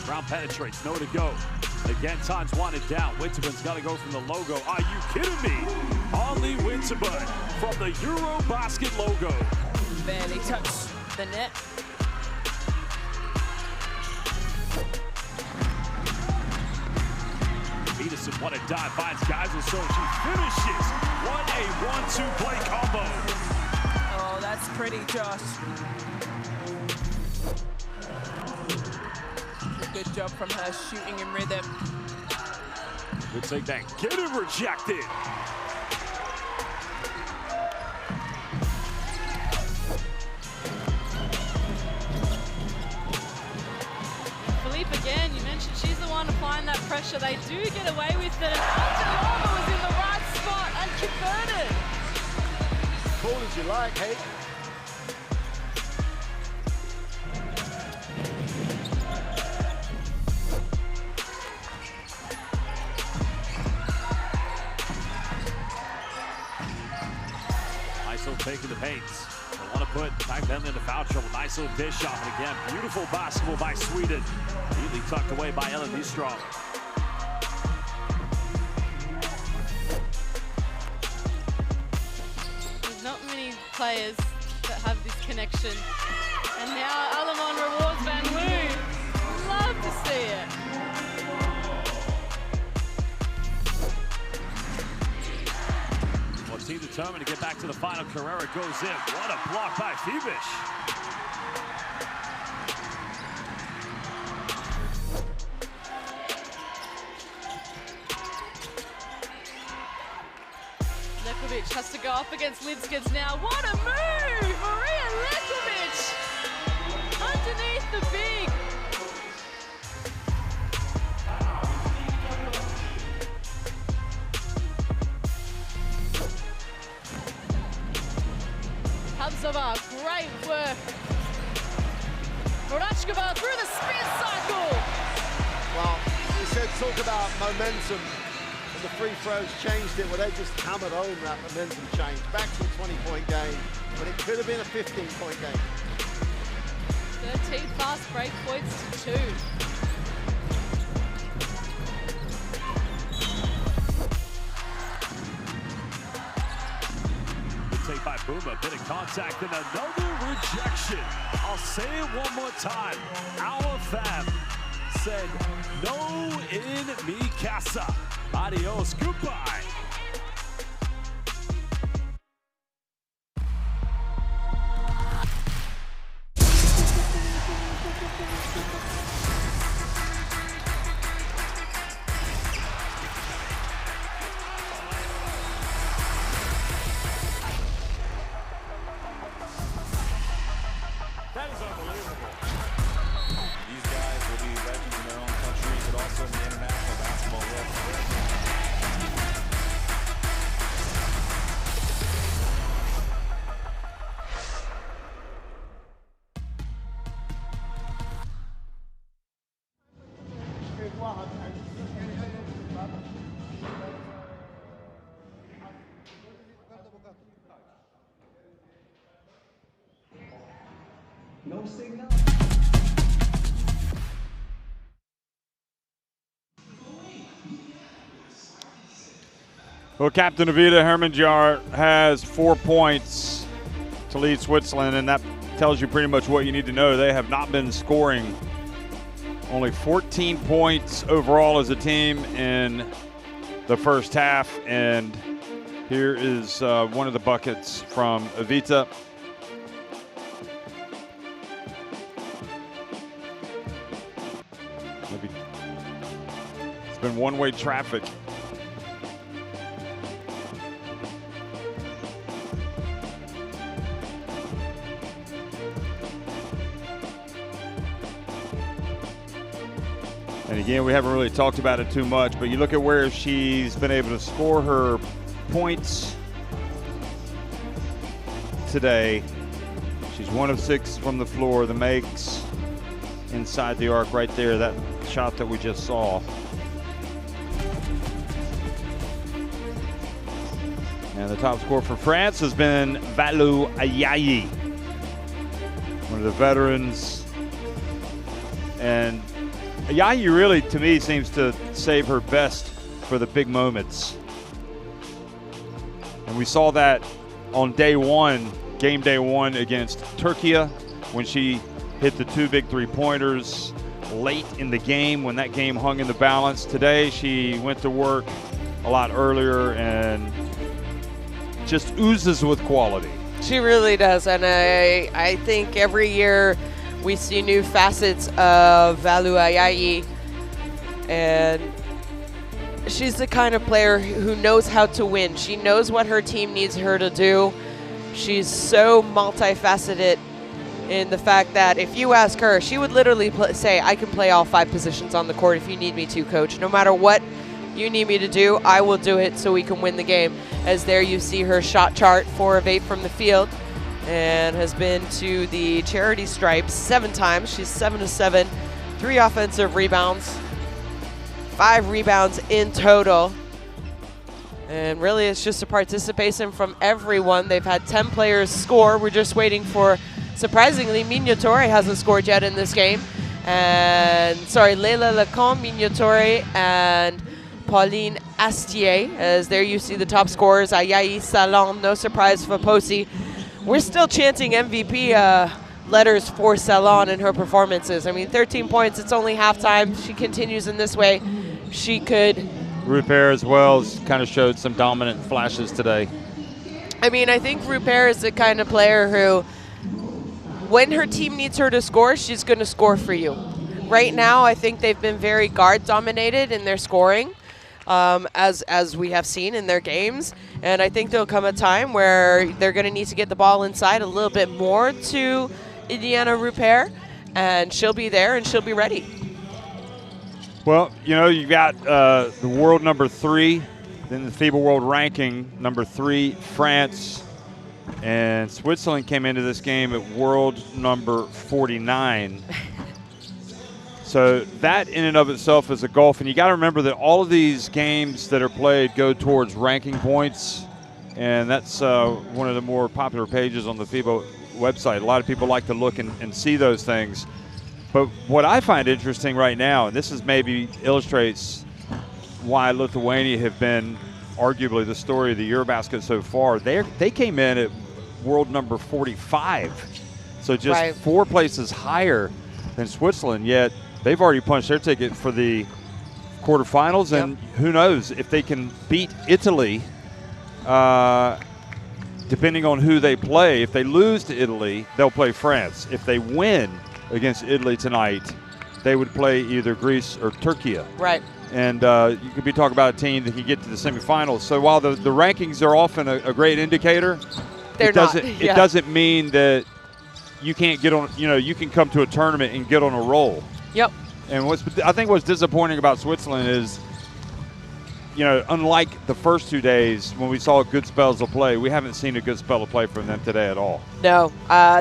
Brown penetrates, nowhere to go. Again, time's wanted down. Witzeba's got to go from the logo. Are you kidding me? Only Witzeba from the EuroBasket logo. Barely touched the net. Peterson, what a dive, finds Geisel, so she finishes. What a 1-2 play combo. Oh, that's pretty, Josh. Good job from her shooting in rhythm. Good take back. Get it rejected. Philippe, again, you mentioned she's the one applying that pressure. They do get away with it. And Angelova was in the right spot and converted. Cool as you like, hey. Taking the paints. They want to put back them into foul trouble. Nice little dish off. And again, beautiful basketball by Sweden. Neatly tucked away by Ellen Nyström. players that have this connection. And now Alamon rewards Van Loo. Love to see it. Well, team determined to get back to the final. Carrera goes in. What a block by FIBA. Lekovic has to go up against Lidskens now. What a move! Maria Lekovic underneath the big. Habzova, great work. Morachkova through the spin cycle. Well, you said talk about momentum. And the free throws changed it, well, they just hammered home that momentum change. Back to a 20-point game, but it could have been a 15-point game. 13 fast break points to 2. Good take by Buma, bit of contact and another rejection. I'll say it one more time. Our fam said no in mi casa. Adios, goodbye. That is unbelievable. These guys will be legends in their own country, but also in the international basketball world. No signal. Well, Captain Avita Hermanjar has 4 points to lead Switzerland, and that tells you pretty much what you need to know. They have not been scoring. Only 14 points overall as a team in the first half, and here is one of the buckets from Avita. Maybe it's been one-way traffic. And again, we haven't really talked about it too much, but you look at where she's been able to score her points today. She's 1 of 6 from the floor. The makes inside the arc right there, that shot that we just saw. And the top scorer for France has been Valou Ayayi, one of the veterans. And Ayayi really, to me, seems to save her best for the big moments. And we saw that on day one, game day one against Turkey, when she hit the 2 big 3-pointers late in the game when that game hung in the balance. Today, she went to work a lot earlier and just oozes with quality. She really does, and I think every year we see new facets of Valou Ayayi, and she's the kind of player who knows how to win. She knows what her team needs her to do. She's so multifaceted in the fact that if you ask her, she would literally say, I can play all 5 positions on the court if you need me to, coach. No matter what you need me to do, I will do it so we can win the game. As there you see her shot chart, 4 of 8 from the field, and has been to the charity stripes 7 times. She's 7 of 7, 3 offensive rebounds, 5 rebounds in total. And really it's just a participation from everyone. They've had 10 players score. We're just waiting for, surprisingly, Mignotori hasn't scored yet in this game. And, sorry, Leila Lecomte, Mignotori, and Pauline Astier. As there you see the top scorers, Ayayi, Salon, no surprise for Posi. we're still chanting MVP letters for Salon in her performances. I mean, 13 points, it's only halftime. She continues in this way. She could. Rupert as well has kind of showed some dominant flashes today. I mean, I think Rupert is the kind of player who, when her team needs her to score, she's going to score for you. Right now, I think they've been very guard-dominated in their scoring, as we have seen in their games. And I think there'll come a time where they're going to need to get the ball inside a little bit more to Indiana Rupert, and she'll be there and she'll be ready. Well, you know, you got the world number 3, then the FIBA world ranking number 3, France, and Switzerland came into this game at world number 49. So that in and of itself is a gulf, and you got to remember that all of these games that are played go towards ranking points, and that's one of the more popular pages on the FIBA website. A lot of people like to look and see those things. But what I find interesting right now, and this is maybe illustrates why Lithuania have been arguably the story of the EuroBasket so far, they came in at world number 45, so just 4 places higher than Switzerland, yet they've already punched their ticket for the quarterfinals, and who knows if they can beat Italy, depending on who they play. If they lose to Italy, they'll play France. If they win against Italy tonight, they would play either Greece or Turkey. Right. And you could be talking about a team that can get to the semifinals. So while the rankings are often a great indicator, it doesn't mean that you can't get on, you know, you can come to a tournament and get on a roll. Yep. And I think what's disappointing about Switzerland is, you know, unlike the first 2 days when we saw good spells of play, we haven't seen a good spell of play from them today at all. No,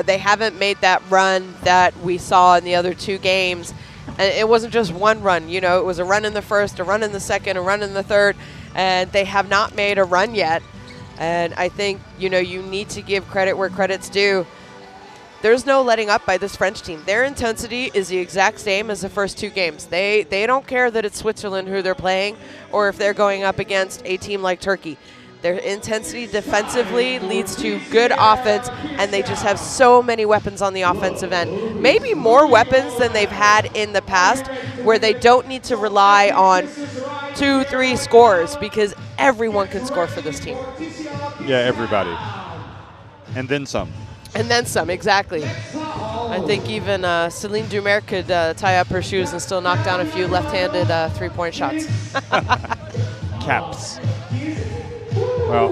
they haven't made that run that we saw in the other 2 games. And it wasn't just one run, you know, it was a run in the first, a run in the second, a run in the third, and they have not made a run yet. And I think, you know, you need to give credit where credit's due. There's no letting up by this French team. Their intensity is the exact same as the first 2 games. They don't care that it's Switzerland who they're playing or if they're going up against a team like Turkey. Their intensity defensively leads to good offense, and they just have so many weapons on the offensive end. Maybe more weapons than they've had in the past, where they don't need to rely on 2-3 scorers, because everyone can score for this team. Yeah, everybody. And then some. And then some, exactly. I think even Celine Dumer could tie up her shoes and still knock down a few left-handed 3-point shots. Caps. Well,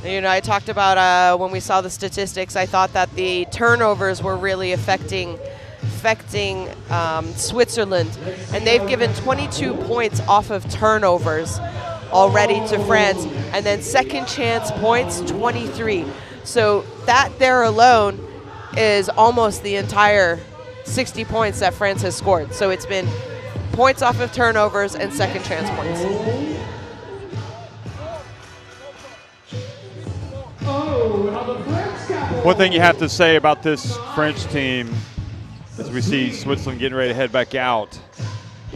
you know, I talked about when we saw the statistics, I thought that the turnovers were really affecting Switzerland, and they've given 22 points off of turnovers already to France, and then second chance points 23. So that there alone is almost the entire 60 points that France has scored. So it's been points off of turnovers and second chance points. One thing you have to say about this French team, as we see Switzerland getting ready to head back out,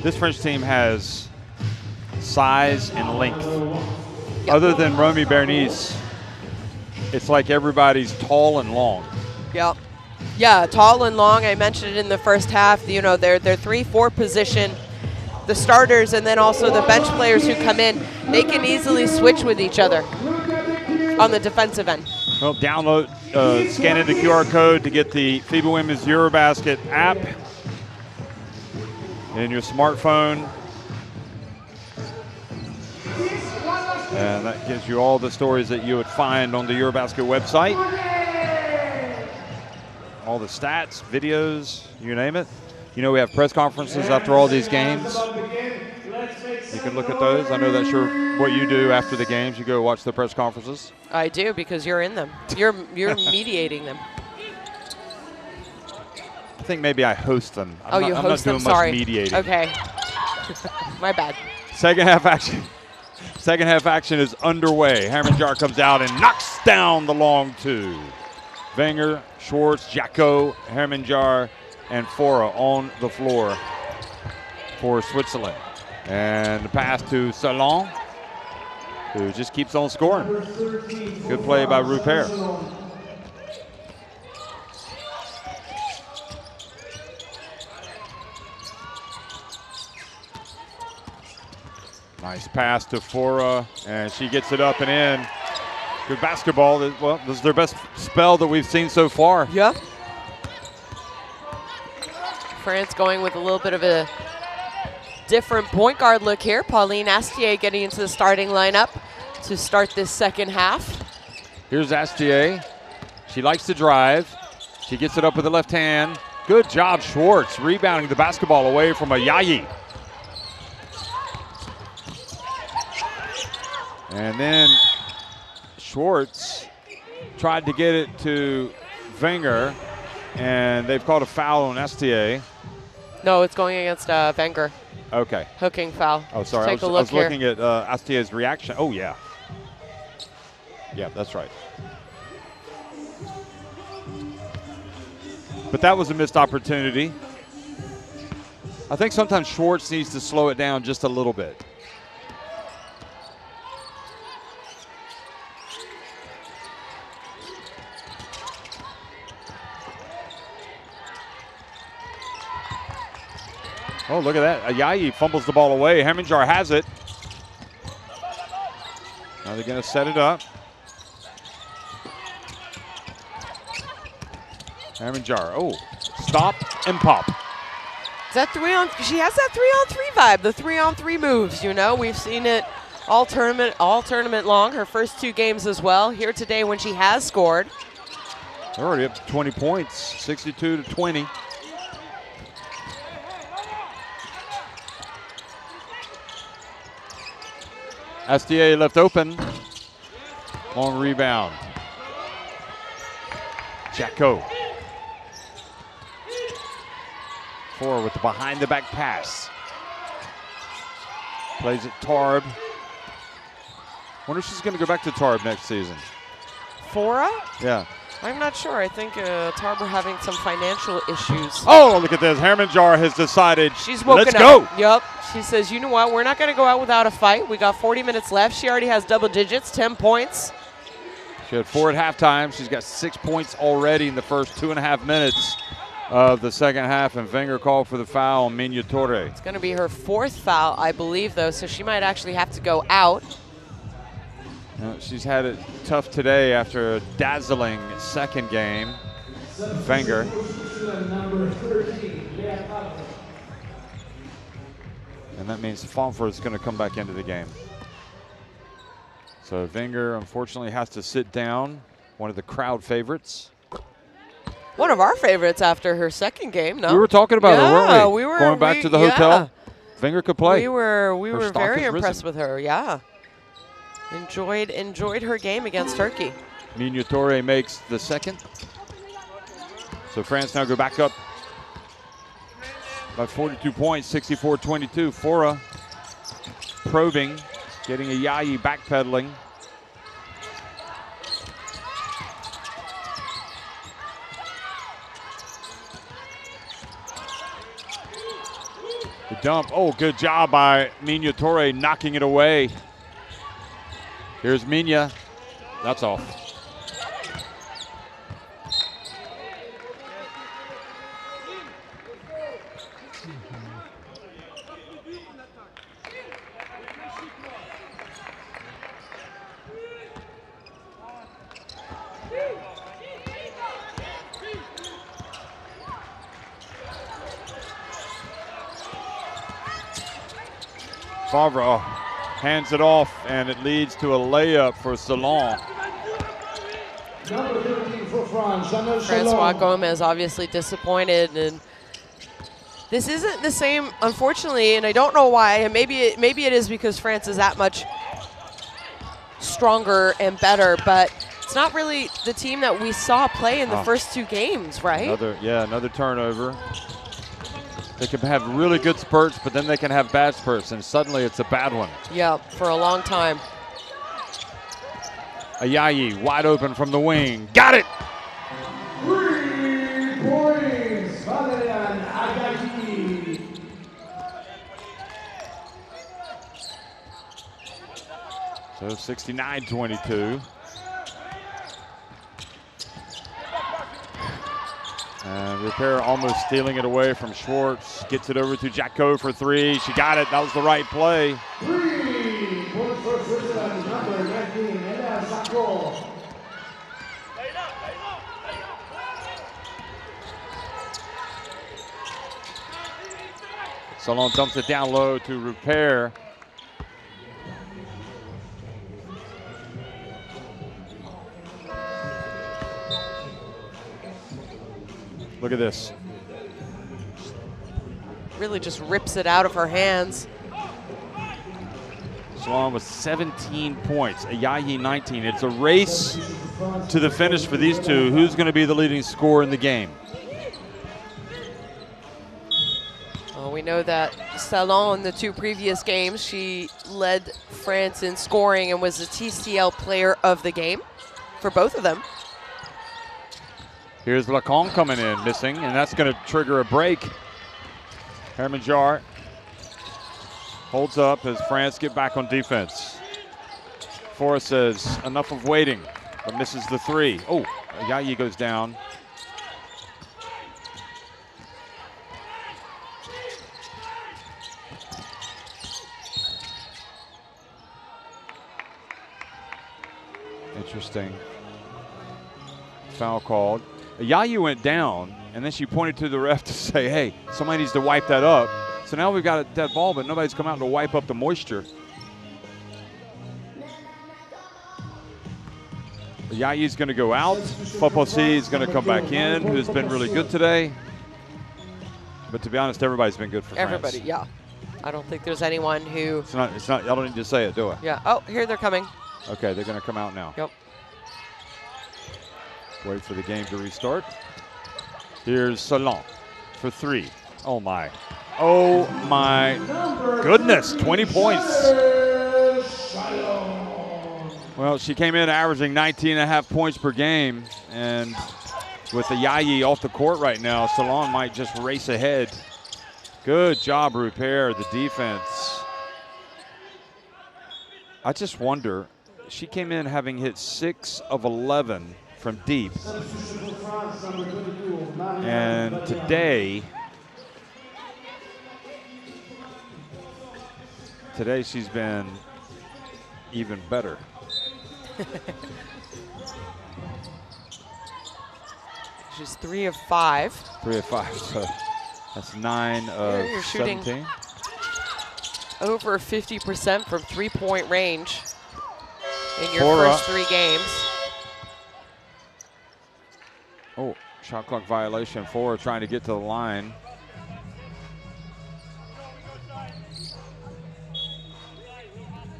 this French team has size and length. Yep. Other than Romy Bernice, it's like everybody's tall and long. Yep. Yeah, tall and long. I mentioned it in the first half. You know, their 3-4 position, the starters, and then also the bench players who come in, they can easily switch with each other on the defensive end. Well, download, scan in the QR code to get the FIBA Women's EuroBasket app in your smartphone. And that gives you all the stories that you would find on the EuroBasket website. All the stats, videos, you name it. You know, we have press conferences after all these games. You can look at those. I know that's what you do after the games. You go watch the press conferences. I do, because you're in them. You're mediating them. I think maybe I host them. I'm not doing much mediating. Okay. My bad. Second half action is underway. Hermanjar comes out and knocks down the long 2. Wenger, Schwartz, Jacko, Hermanjar, and Fora on the floor for Switzerland. And the pass to Salon. who just keeps on scoring. Good play by Rupert. Nice pass to Fora, and she gets it up and in. Good basketball. Well, this is their best spell that we've seen so far. Yeah. France going with a little bit of a different point guard look here. Pauline Astier getting into the starting lineup to start this second half. Here's Astier. She likes to drive. She gets it up with the left hand. Good job, Schwartz, rebounding the basketball away from Ayayi. And then Schwartz tried to get it to Wenger, and they've called a foul on Astier. No, it's going against Wenger. Okay. Hooking foul. Oh, sorry. Take I a was look looking at Astier's reaction. Oh, yeah. Yeah, that's right. But that was a missed opportunity. I think sometimes Schwartz needs to slow it down just a little bit. Oh, look at that. Ayayi fumbles the ball away. Hammonjar has it. Now they're going to set it up. Hammonjar. Oh, stop and pop. Is that she has that 3-on-3 vibe, the 3-on-3 moves, you know. We've seen it all tournament long, her first 2 games as well. Here today when she has scored. They're already up to 20 points, 62-20. Astier left open. Long rebound. Jacko. 4 with the behind the back pass. Plays it Tarb. Wonder if she's going to go back to Tarb next season. Fora? Yeah. I'm not sure. I think Tarb are having some financial issues. Oh, look at this. Hammonjar has decided, she's woken let's up. go. Yep. She says, you know what? We're not going to go out without a fight. We got 40 minutes left. She already has double digits, 10 points. She had 4 at halftime. She's got 6 points already in the first 2.5 minutes of the second half, and Wenger called for the foul on Miniatore. It's going to be her 4th foul, I believe, though, so she might actually have to go out. She's had it tough today after a dazzling second game. Wenger. And that means Fonford is going to come back into the game. So Wenger, unfortunately, has to sit down. One of the crowd favorites. One of our favorites after her second game, no? We were talking about her, weren't we? We were going back to the hotel. Yeah. Wenger could play. We were very impressed risen. with her, yeah. Enjoyed her game against Turkey. Miniatore makes the second. So France now go back up by 42 points, 64-22. Fora probing, getting Ayayi backpedaling. The dump. Oh, good job by Miniatore knocking it away. Here's Minya. That's off. Favre hands it off, and it leads to a layup for Salon. Francois Gomez obviously disappointed, and this isn't the same, unfortunately, and I don't know why. And maybe it is because France is that much stronger and better, but it's not really the team that we saw play in the first 2 games, right? Another turnover. They can have really good spurts, but then they can have bad spurts, and suddenly it's a bad one. Yeah, for a long time. Ayayi wide open from the wing. Got it! 3 points, Valerian Ayayi. So So 69-22. And Repair almost stealing it away from Schwartz. Gets it over to Jacko for three. She got it. That was the right play. 3 points for Switzerland, number 19, Ella Jacko. Salon dumps it down low to Repair. Look at this. Really just rips it out of her hands. Salon with 17 points, Ayayi 19. It's a race to the finish for these two. Who's going to be the leading scorer in the game? Well, we know that Salon in the 2 previous games, she led France in scoring and was the TCL player of the game for both of them. Here's Lacan coming in, missing, and that's going to trigger a break. Hermanjar holds up as France get back on defense. Forrest says, enough of waiting, but misses the 3. Oh, Ayayi goes down. Interesting. Foul called. Ayayi went down, and then she pointed to the ref to say, hey, somebody needs to wipe that up. So now we've got a dead ball, but nobody's come out to wipe up the moisture. Ayayi's going to go out. Foposi is going to come back in, who's been really good today. But to be honest, everybody's been good for France. Everybody, yeah. I don't think there's anyone who... It's not, I don't need to say it, do I? Yeah. Oh, here they're coming. Okay, they're going to come out now. Yep. Wait for the game to restart. Here's Salon for 3. Oh my. Oh my goodness, 20 points. Well, she came in averaging 19.5 points per game, and with Ayayi off the court right now, Salon might just race ahead. Good job, Repair, the defense. I just wonder, she came in having hit 6 of 11 from deep. And today she's been even better. She's 3 of 5. 3 of 5, so that's 9 of You're shooting 17. Over 50% from 3-point range in your Four first up. 3 games. Oh, shot clock violation. 4 trying to get to the line.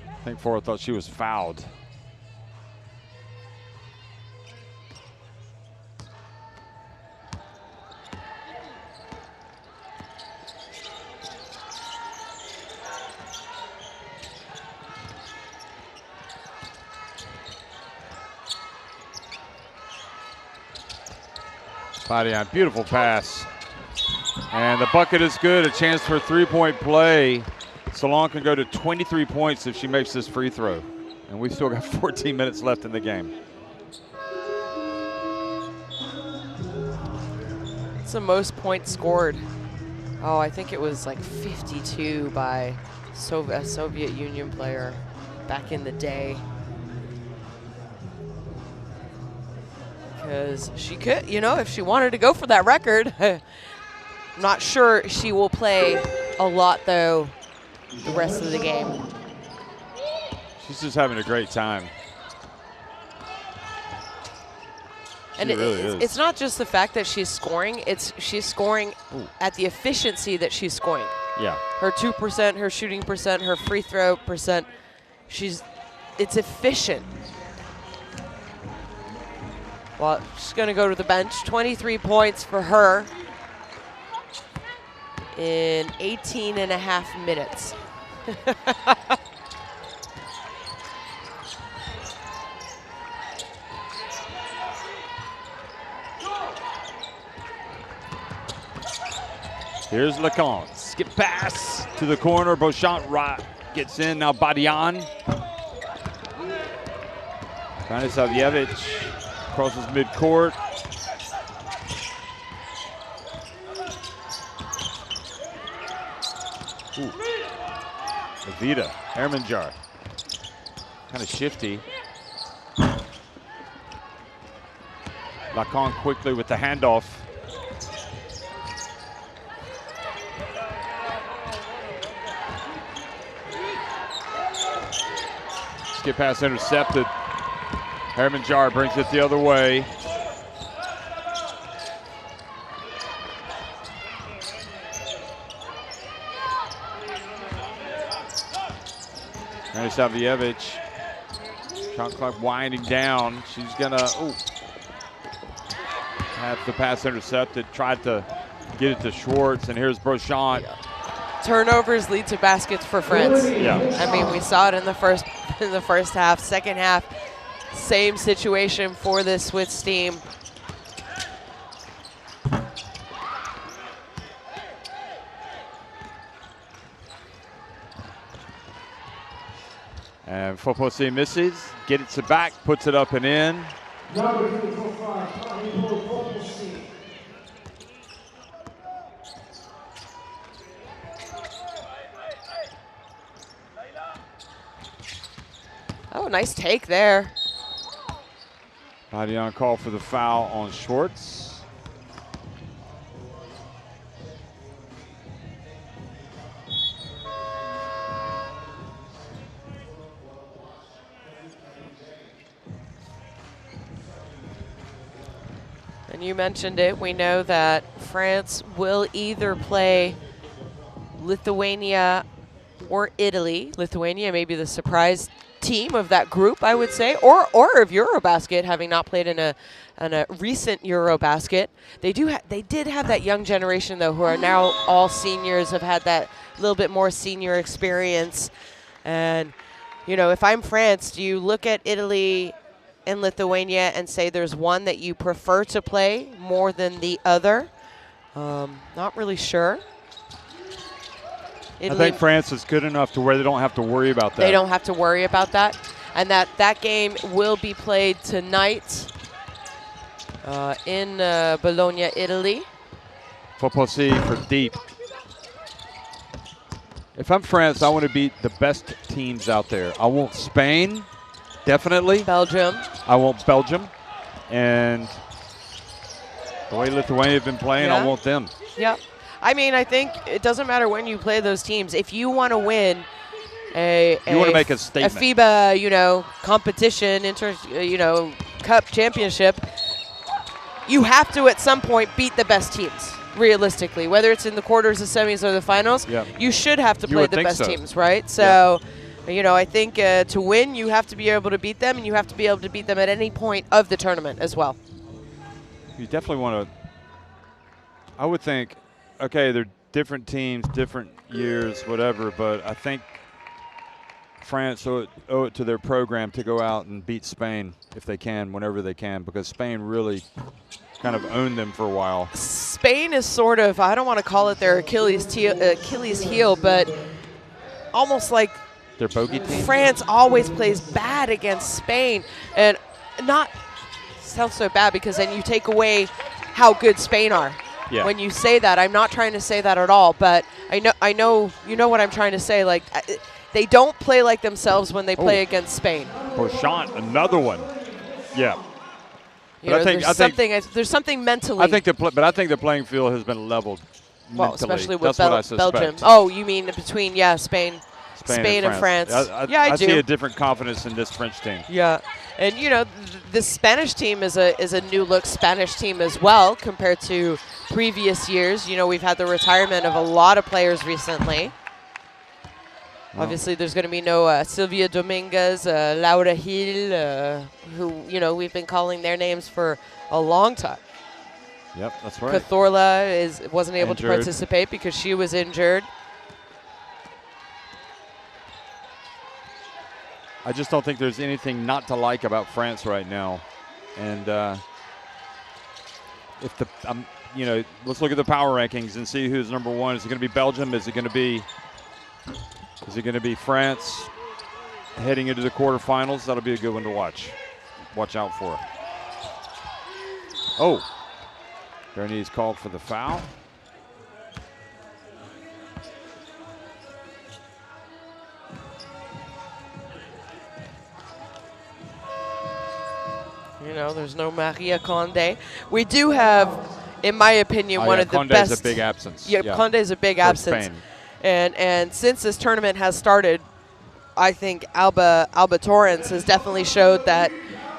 I think 4 thought she was fouled. Body on, beautiful pass. And the bucket is good, a chance for a 3-point play. Salon can go to 23 points if she makes this free throw. And we've still got 14 minutes left in the game. It's the most points scored. Oh, I think it was like 52 by a Soviet Union player back in the day. Because she could, you know, if she wanted to go for that record. I'm not sure she will play a lot, though, the rest of the game. She's just having a great time. And it's not just the fact that she's scoring, she's scoring at the efficiency that she's scoring. Yeah. Her 2%, her shooting percent, her free throw percent, it's efficient. Well, she's going to go to the bench. 23 points for her in 18.5 minutes. Here's Lacan. Skip pass to the corner. Beauchamp gets in. Now Badian. Stanislavjevic crosses midcourt. Ooh. Evita, Hermanjar. Kind of shifty. Lacan quickly with the handoff. Skip pass intercepted. Hermanjar brings it the other way. Stanislavjevic. Shot clock winding down. She's gonna have the pass intercepted. Tried to get it to Schwartz, and here's Brochant. Turnovers lead to baskets for France. Yeah. I mean, we saw it in the first half. Second half, same situation for this Swiss team. And Foposi misses, gets it back, puts it up and in. Oh, nice take there. Body on call for the foul on Schwartz. And you mentioned it, we know that France will either play Lithuania or Italy. Lithuania may be the surprise team of that group, I would say, or of EuroBasket, having not played in a recent EuroBasket. They did have that young generation though, who are now all seniors, have had that little bit more senior experience. And you know, if I'm France, do you look at Italy and Lithuania and say there's one that you prefer to play more than the other? Not really sure. Italy, I think France is good enough to where they don't have to worry about that. They don't have to worry about that. And that game will be played tonight in Bologna, Italy. Foposi for deep. If I'm France, I want to beat the best teams out there. I want Spain, definitely. Belgium. I want Belgium. And the way Lithuania have been playing, I want them. Yep. I mean, I think it doesn't matter when you play those teams. If you want to win you want to make a statement. A FIBA, competition, cup championship, you have to at some point beat the best teams, realistically. Whether it's in the quarters, the semis, or the finals, you should have to play the best teams, right? So, I think to win, you have to be able to beat them, and you have to be able to beat them at any point of the tournament as well. You definitely want to, I would think, okay, they're different teams, different years, whatever, but I think France owe it to their program to go out and beat Spain if they can, whenever they can, because Spain really kind of owned them for a while. Spain is sort of, I don't want to call it their Achilles heel, but almost like their bogey team. France always plays bad against Spain, and not sounds so bad because then you take away how good Spain are. Yeah. When you say that, I'm not trying to say that at all, but I know you know what I'm trying to say. Like, they don't play like themselves when they play against Spain. Brochant, another one. Yeah. There's something mentally. I think I think the playing field has been leveled well, mentally. especially with That's what I suspect. Belgium. Oh, you mean between Spain and France. I see a different confidence in this French team. Yeah, and the Spanish team is a new look Spanish team as well compared to previous years. We've had the retirement of a lot of players recently. Obviously, there's going to be no Silvia Dominguez, Laura Hill, who we've been calling their names for a long time. Yep, that's right. Cazorla wasn't able injured. to participate because she was injured. I just don't think there's anything not to like about France right now, and let's look at the power rankings and see who's number one. Is it going to be Belgium? Is it going to be France heading into the quarterfinals? That'll be a good one to watch. watch out for. Oh, Bernie's called for the foul. You know, there's no Maria Condé. We do have, in my opinion, one of the best. Conde's a big absence. Yeah, Condé's a big absence. And since this tournament has started, I think Alba Torrens has definitely showed that,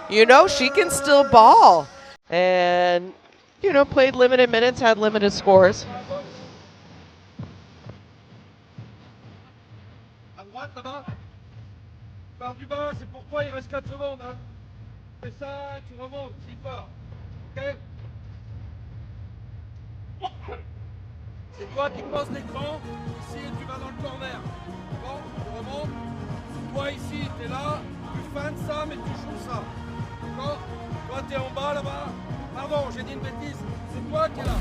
you know, she can still ball. And, you know, played limited minutes, had limited scores. À droite, là-bas. Par du bas, c'est pour toi, il reste 4 secondes. Hein. Fais ça, tu remontes, si fort. Ok? C'est toi qui poses l'écran, ici, et tu vas dans le corner. Bon, tu remontes. Toi, ici, t'es là, tu feintes ça, mais tu joues ça. D'accord? Toi, t'es en bas, là-bas. Pardon, j'ai dit une bêtise. C'est toi qui es là.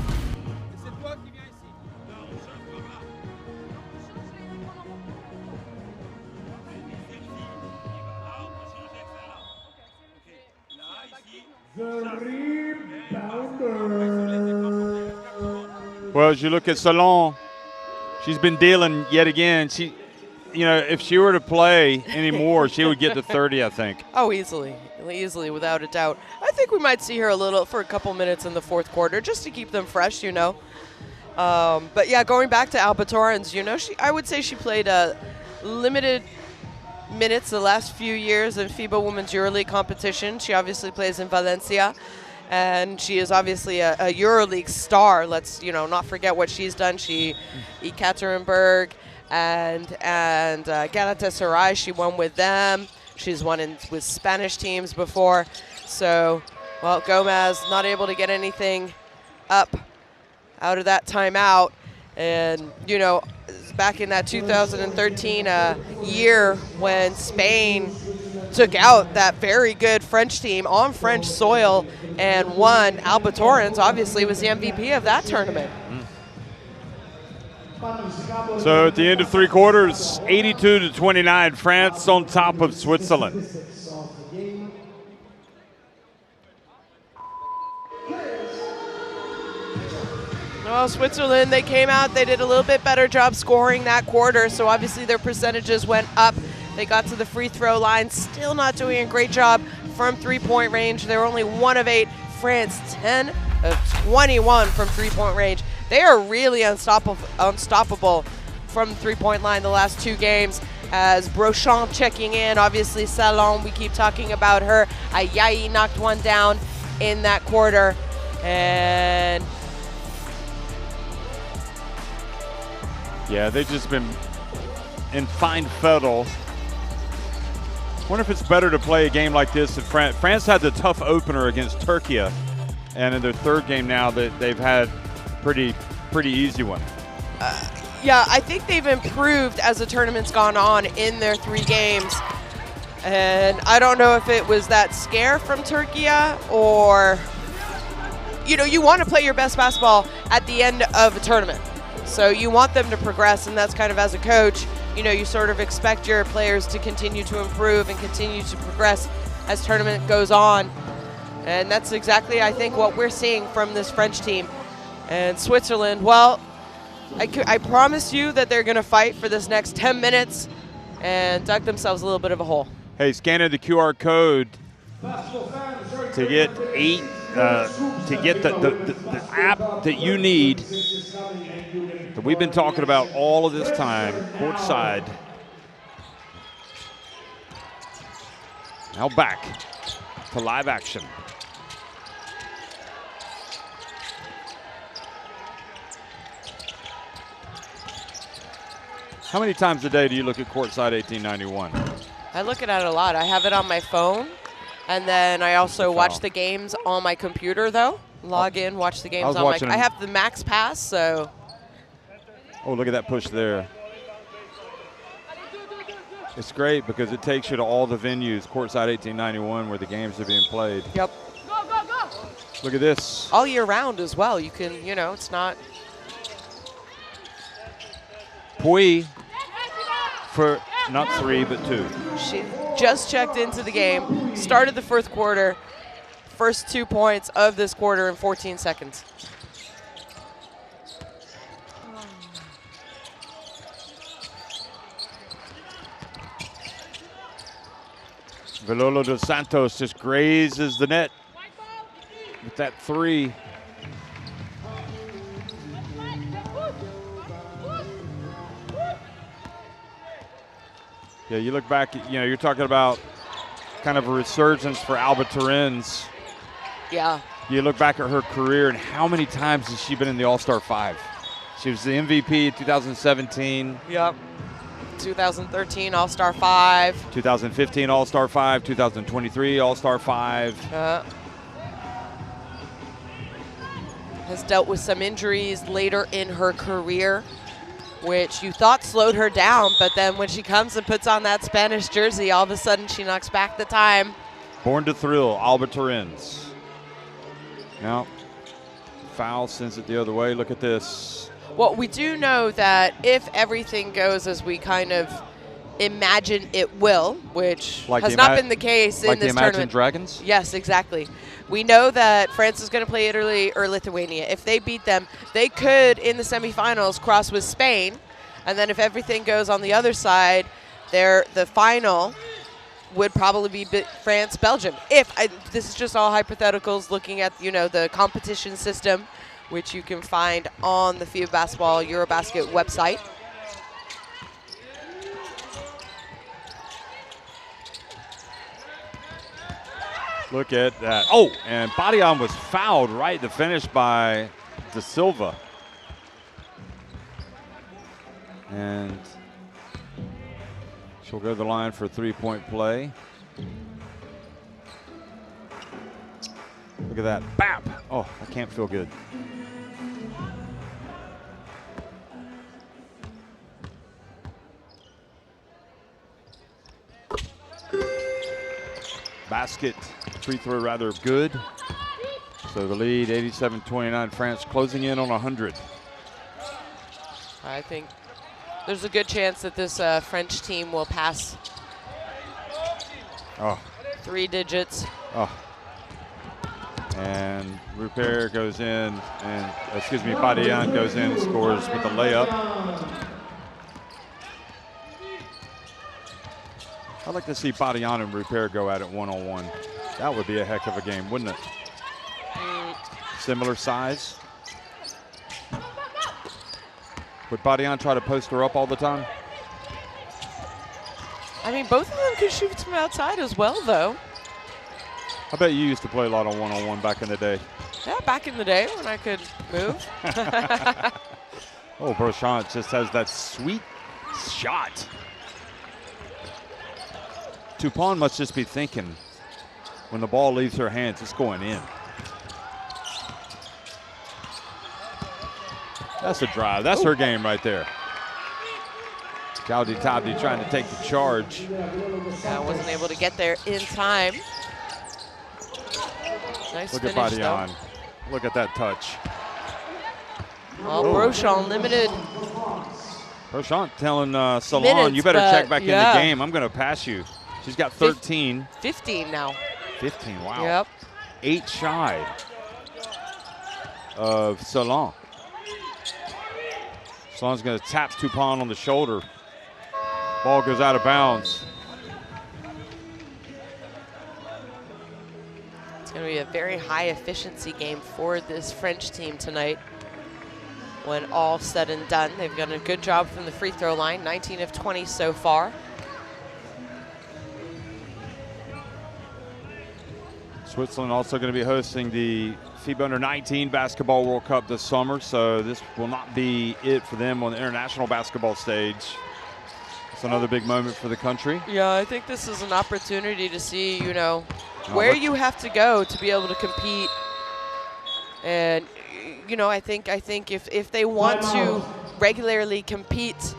Et c'est toi qui viens ici. Well, as you look at Salon, she's been dealing yet again. She, you know, if she were to play anymore, she would get to 30, I think. Oh, easily, without a doubt. I think we might see her for a couple minutes in the fourth quarter, just to keep them fresh, you know. But yeah, going back to Alba Torrens, you know, I would say she played limited minutes the last few years in FIBA Women's EuroLeague competition. She obviously plays in Valencia, and she is obviously a EuroLeague star. Let's, you know, not forget what she's done. She, Ekaterinburg and Galatasaray, she won with them. She's won with Spanish teams before. So, well, Gomez not able to get anything up out of that timeout. And, you know, back in that 2013 year when Spain took out that very good French team on French soil and won, Alba Torrens obviously was the MVP of that tournament. So at the end of three quarters, 82-29, France on top of Switzerland. Well, Switzerland, they came out, they did a little bit better job scoring that quarter, so obviously their percentages went up. They got to the free throw line, still not doing a great job from three-point range. They were only 1 of 8. France, 10 of 21 from three-point range. They are really unstoppable from the three-point line the last 2 games. As Brochamp checking in, obviously Salon, we keep talking about her. Ayayi knocked one down in that quarter. And yeah, they've just been in fine fettle. Wonder if it's better to play a game like this in France. France had the tough opener against Turkey, and in their third game now that they've had pretty easy one. Yeah, I think they've improved as the tournament's gone on in their 3 games. And I don't know if it was that scare from Turkey or, you know, you want to play your best basketball at the end of a tournament. So you want them to progress, and that's kind of, as a coach, you know, you sort of expect your players to continue to improve and continue to progress as tournament goes on. And that's exactly, I think, what we're seeing from this French team. And Switzerland, well, I promise you that they're going to fight for this next 10 minutes and dug themselves a little bit of a hole. Hey, scanning the QR code to get the app that you need that we've been talking about all of this time, courtside. Now back to live action. How many times a day do you look at courtside 1891? I look at it a lot. I have it on my phone, and then I also watch the games on my computer, though. Log in, watch the games on my. I have the Max Pass, so. Oh, look at that push there. It's great because it takes you to all the venues, courtside 1891, where the games are being played. Yep. Look at this. All year round as well. You can, you know, it's not. Pui for not 3, but 2. just checked into the game, started the fourth quarter, first 2 points of this quarter in 14 seconds. Vilolo dos Santos just grazes the net with that three. Yeah, you look back, you're talking about kind of a resurgence for Alba Turin's. Yeah. You look back at her career, and how many times has she been in the All-Star 5? She was the MVP in 2017. Yep. 2013 All-Star 5. 2015 All-Star 5. 2023 All-Star 5. Has dealt with some injuries later in her career, which you thought slowed her down, but then when she comes and puts on that Spanish jersey, all of a sudden she knocks back the time. Born to thrill, Alba Turin's. Now, foul, sends it the other way. Look at this. Well, we do know that if everything goes as we kind of imagine it will, which has not been the case in this tournament. Like the Imagine Dragons? Yes, exactly. We know that France is going to play Italy or Lithuania. If they beat them, they could, in the semifinals, cross with Spain. And then if everything goes on the other side, the final would probably be France-Belgium. This is just all hypotheticals, looking at the competition system, which you can find on the FIBA Basketball EuroBasket website. Look at that. Oh, and Badian was fouled right to finish by De Silva. And she'll go to the line for a three-point play. Look at that. Bap! Oh, I can't feel good. Basket, free throw rather good. So the lead, 87-29, France closing in on 100. I think there's a good chance that this French team will pass 3 digits. Oh. And Rupert goes in, and Badian goes in and scores with a layup. I'd like to see Badian and Rupert go at it one-on-one. That would be a heck of a game, wouldn't it? Similar size. Would Badian try to post her up all the time? I mean, both of them could shoot from outside as well, though. I bet you used to play a lot of one-on-one back in the day. Yeah, back in the day when I could move. Oh, Brochant just has that sweet shot. Toupon must just be thinking, when the ball leaves her hands, it's going in. That's a drive. That's her game right there. Gaudi Tabdi trying to take the charge. Yeah, wasn't able to get there in time. Nice Look finish, at Badian. Look at that touch. Well, Brochant limited. Brochant telling Salon, minutes, you better check back in the game. I'm going to pass you. She's got 13. 15 now. 15, wow. Yep. 8 shy of Salon. Salon's going to tap Toupon on the shoulder. Ball goes out of bounds. It's going to be a very high efficiency game for this French team tonight. When all said and done, they've done a good job from the free throw line, 19 of 20 so far. Switzerland also going to be hosting the FIBA Under-19 Basketball World Cup this summer, so this will not be it for them on the international basketball stage. It's another big moment for the country. Yeah, I think this is an opportunity to see, where you have to go to be able to compete. And, I think if they want to regularly compete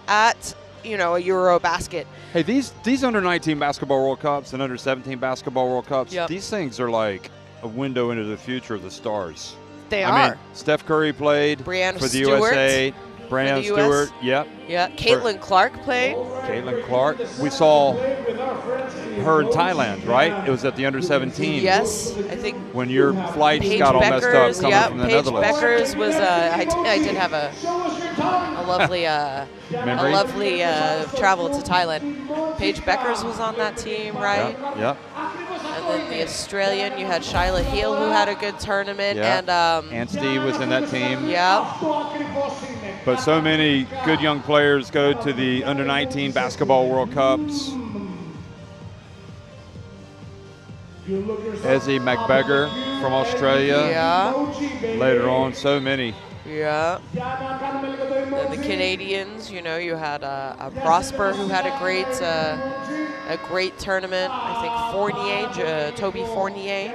at, a EuroBasket. Hey, these Under-19 Basketball World Cups and Under-17 Basketball World Cups, these things are like a window into the future of the stars. They I mean, Steph Curry played Brianna for the Stewart. USA. Brianna the US. Stewart, yep. Yeah, Caitlin Clark played. Caitlin Clark. We saw her in Thailand, right? It was at the under-17. Yes, I think. When your flights Paige got all messed up Beckers, coming from the Paige Netherlands. Beckers was. I did have a lovely, travel to Thailand. Paige Beckers was on that team, right? Yep. And then the Australian, you had Shyla Heel, who had a good tournament, and Anstey was in that team. Yeah. But so many good young players go to the under-19 basketball World Cups. Ezzie McBeggar from Australia. Yeah. Later on, so many. Yeah. And the Canadians, you know, you had a Prosper who had a great tournament. I think Fournier, Toby Fournier.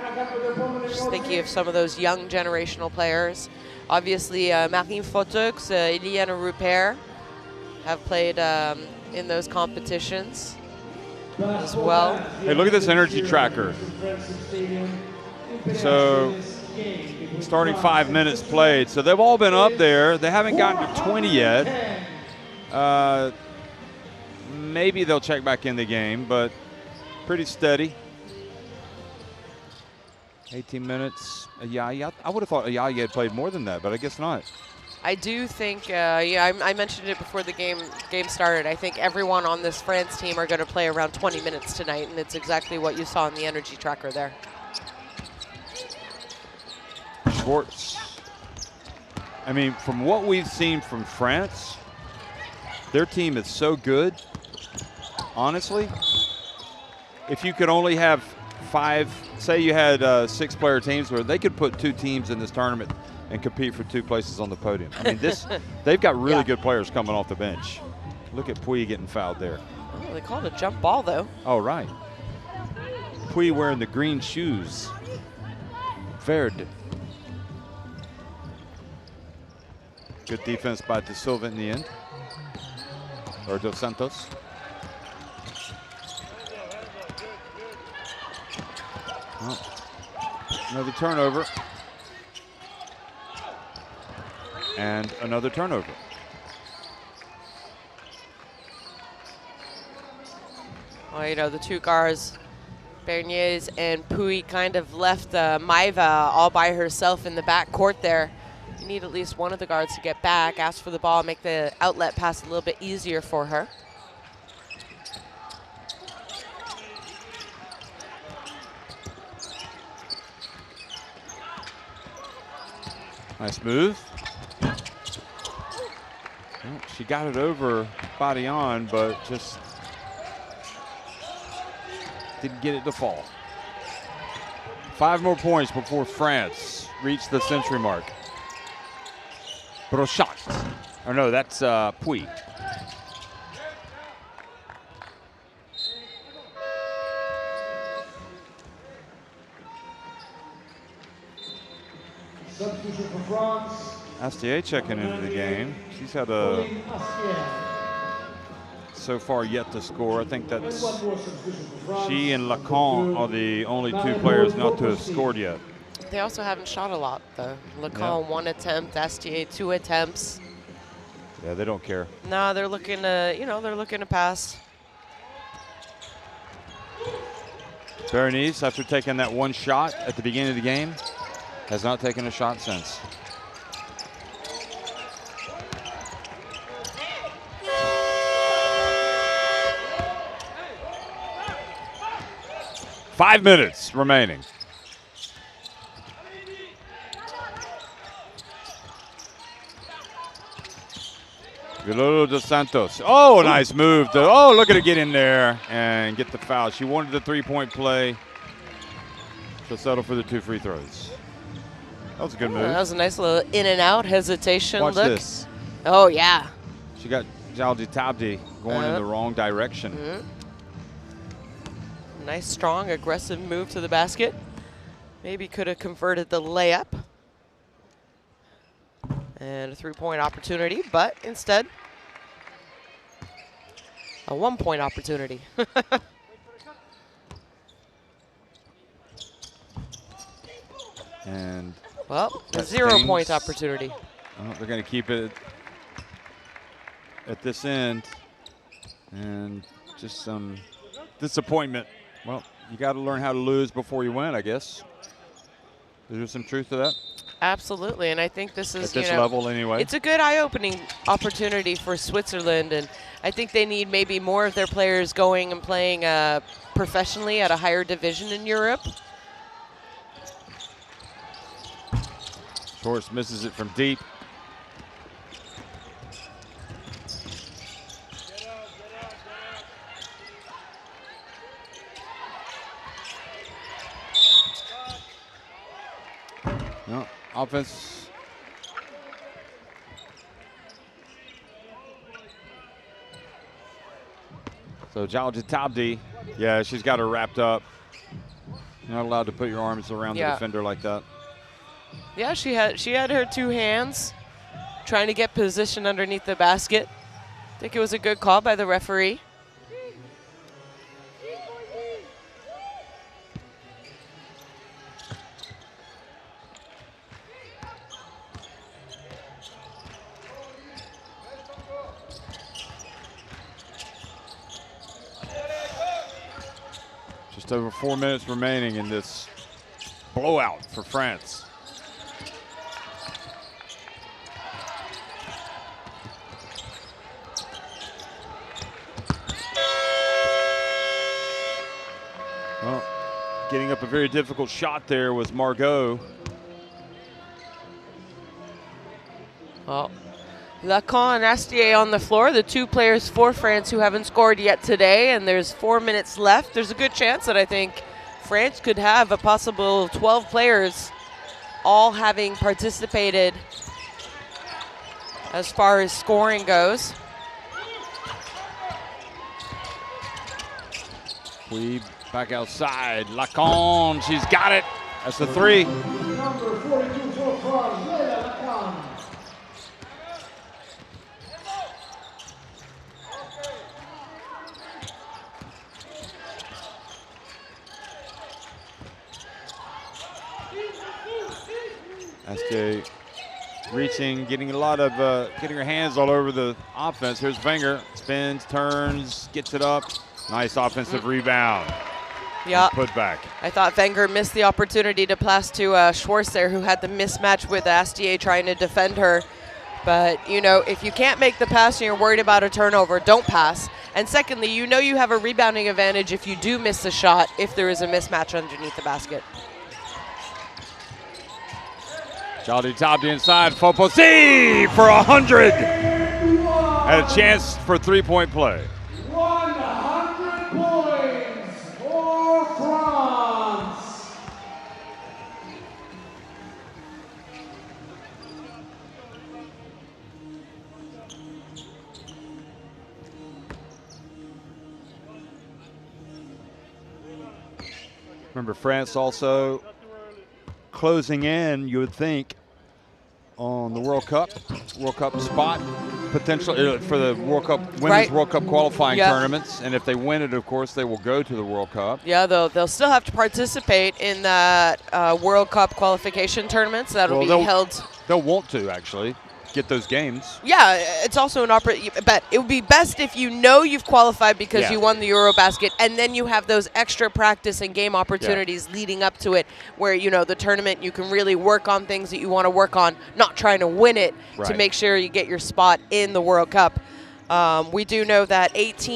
Just thinking of some of those young generational players. Obviously, Marine Fotux, Eliana Rupert have played in those competitions as well. Hey, look at this energy tracker. So, starting 5 minutes played. So they've all been up there. They haven't gotten to 20 yet. Maybe they'll check back in the game, but pretty steady. 18 minutes. Ayaya. I would have thought Ayaya had played more than that, but I guess not. I do think, yeah, I mentioned it before the game started. I think everyone on this France team are going to play around 20 minutes tonight, and it's exactly what you saw in the energy tracker there. Schwartz. I mean, from what we've seen from France, their team is so good. Honestly, if you could only have 5, say you had 6-player teams where they could put 2 teams in this tournament and compete for 2 places on the podium. I mean, they've got really good players coming off the bench. Look at Puy getting fouled there. Oh, they called a jump ball, though. Oh, right. Puy wearing the green shoes. Verde. Good defense by De Silva in the end. Or Dos Santos. Oh. Another turnover. And another turnover. Well, you know, the 2 guards, Berniers and Puy, kind of left Maiva all by herself in the back court there. You need at least one of the guards to get back, ask for the ball, make the outlet pass a little bit easier for her. Nice move. Well, she got it over body on, but just didn't get it to fall. 5 more points before France reach the century mark. Brochat. Or no, that's Puy. Substitution for France. Astier checking into the game. She's had so far yet to score. I think that's she and Lacan are the only 2 players not to have scored yet. They also haven't shot a lot, though. Lacan 1 attempt, Astier 2 attempts. Yeah, they don't care. No, they're looking to, you know, they're looking to pass. Berenice, after taking that 1 shot at the beginning of the game, has not taken a shot since. Five minutes remaining. Vilolo dos Santos. Oh, nice move. Oh, look at her get in there and get the foul. She wanted the 3-point play. She'll settle for the 2 free throws. That was a good move. That was a nice little in and out hesitation Watch look. this. Oh, yeah. She got Jaldi Tabdi going in the wrong direction. Nice, strong, aggressive move to the basket. Maybe could have converted the layup. And a 3-point opportunity, but instead, a 1-point opportunity. And well, a 0-point opportunity. Oh, they're going to keep it at this end, and just some disappointment. Well, you got to learn how to lose before you win, I guess. Is there some truth to that? Absolutely, and I think this is, at this level anyway. It's a good eye-opening opportunity for Switzerland, and I think they need maybe more of their players going and playing professionally at a higher division in Europe. Torres misses it from deep. No, offense. So Jaldi Tabdi, yeah, she's got her wrapped up. You're not allowed to put your arms around the defender like that. Yeah, she had her two hands trying to get position underneath the basket. I think it was a good call by the referee. Just over 4 minutes remaining in this blowout for France. Well, getting up a very difficult shot there was Margot. Well, Lacan and Astier on the floor, the two players for France who haven't scored yet today, and there's 4 minutes left. There's a good chance that I think France could have a possible 12 players all having participated as far as scoring goes. We back outside. Lacan, she's got it. That's a three. Number 42 for France, Lacan. Astier reaching, getting a lot of, getting her hands all over the offense. Here's Wenger, spins, turns, gets it up. Nice offensive rebound. Yeah. Put back. I thought Wenger missed the opportunity to pass to Schwartz there, who had the mismatch with Astier trying to defend her. But, you know, if you can't make the pass and you're worried about a turnover, don't pass. And secondly, you know you have a rebounding advantage if you do miss the shot, if there is a mismatch underneath the basket. Jaldi Tabdi inside, Foposi for 100. Had a chance for three-point play. 100 points for France. Remember, France also closing in, you would think, on the World Cup spot, potentially for the World Cup, women's World Cup qualifying tournaments. And if they win it, of course, they will go to the World Cup. Yeah, they'll still have to participate in that World Cup qualification tournaments. That'll be held. They'll want to, actually, get those games. Yeah, it's also an opportunity, but it would be best if you know you've qualified because you won the EuroBasket, and then you have those extra practice and game opportunities leading up to it, where, you know, the tournament, you can really work on things that you want to work on, not trying to win it to make sure you get your spot in the World Cup. We do know that 8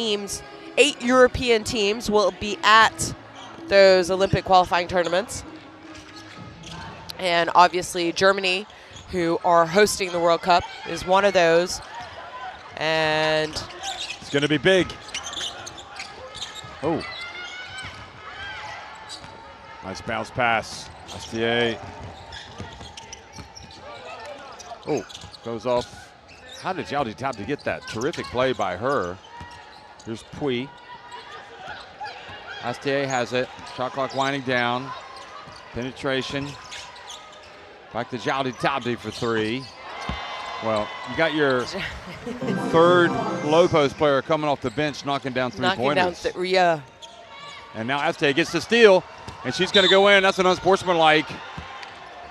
European teams will be at those Olympic qualifying tournaments. And obviously Germany, who are hosting the World Cup, is one of those. And it's going to be big. Oh. Nice bounce pass. Astier. Oh, goes off. How did Jaldi Tabdi get that? Terrific play by her. Here's Pui. Astier has it. Shot clock winding down. Penetration. Back to Jaldi Tabdi for three. Well, you got your third low post player coming off the bench, knocking down three-pointers. Yeah. And now Astier gets the steal, and she's going to go in. That's an unsportsmanlike.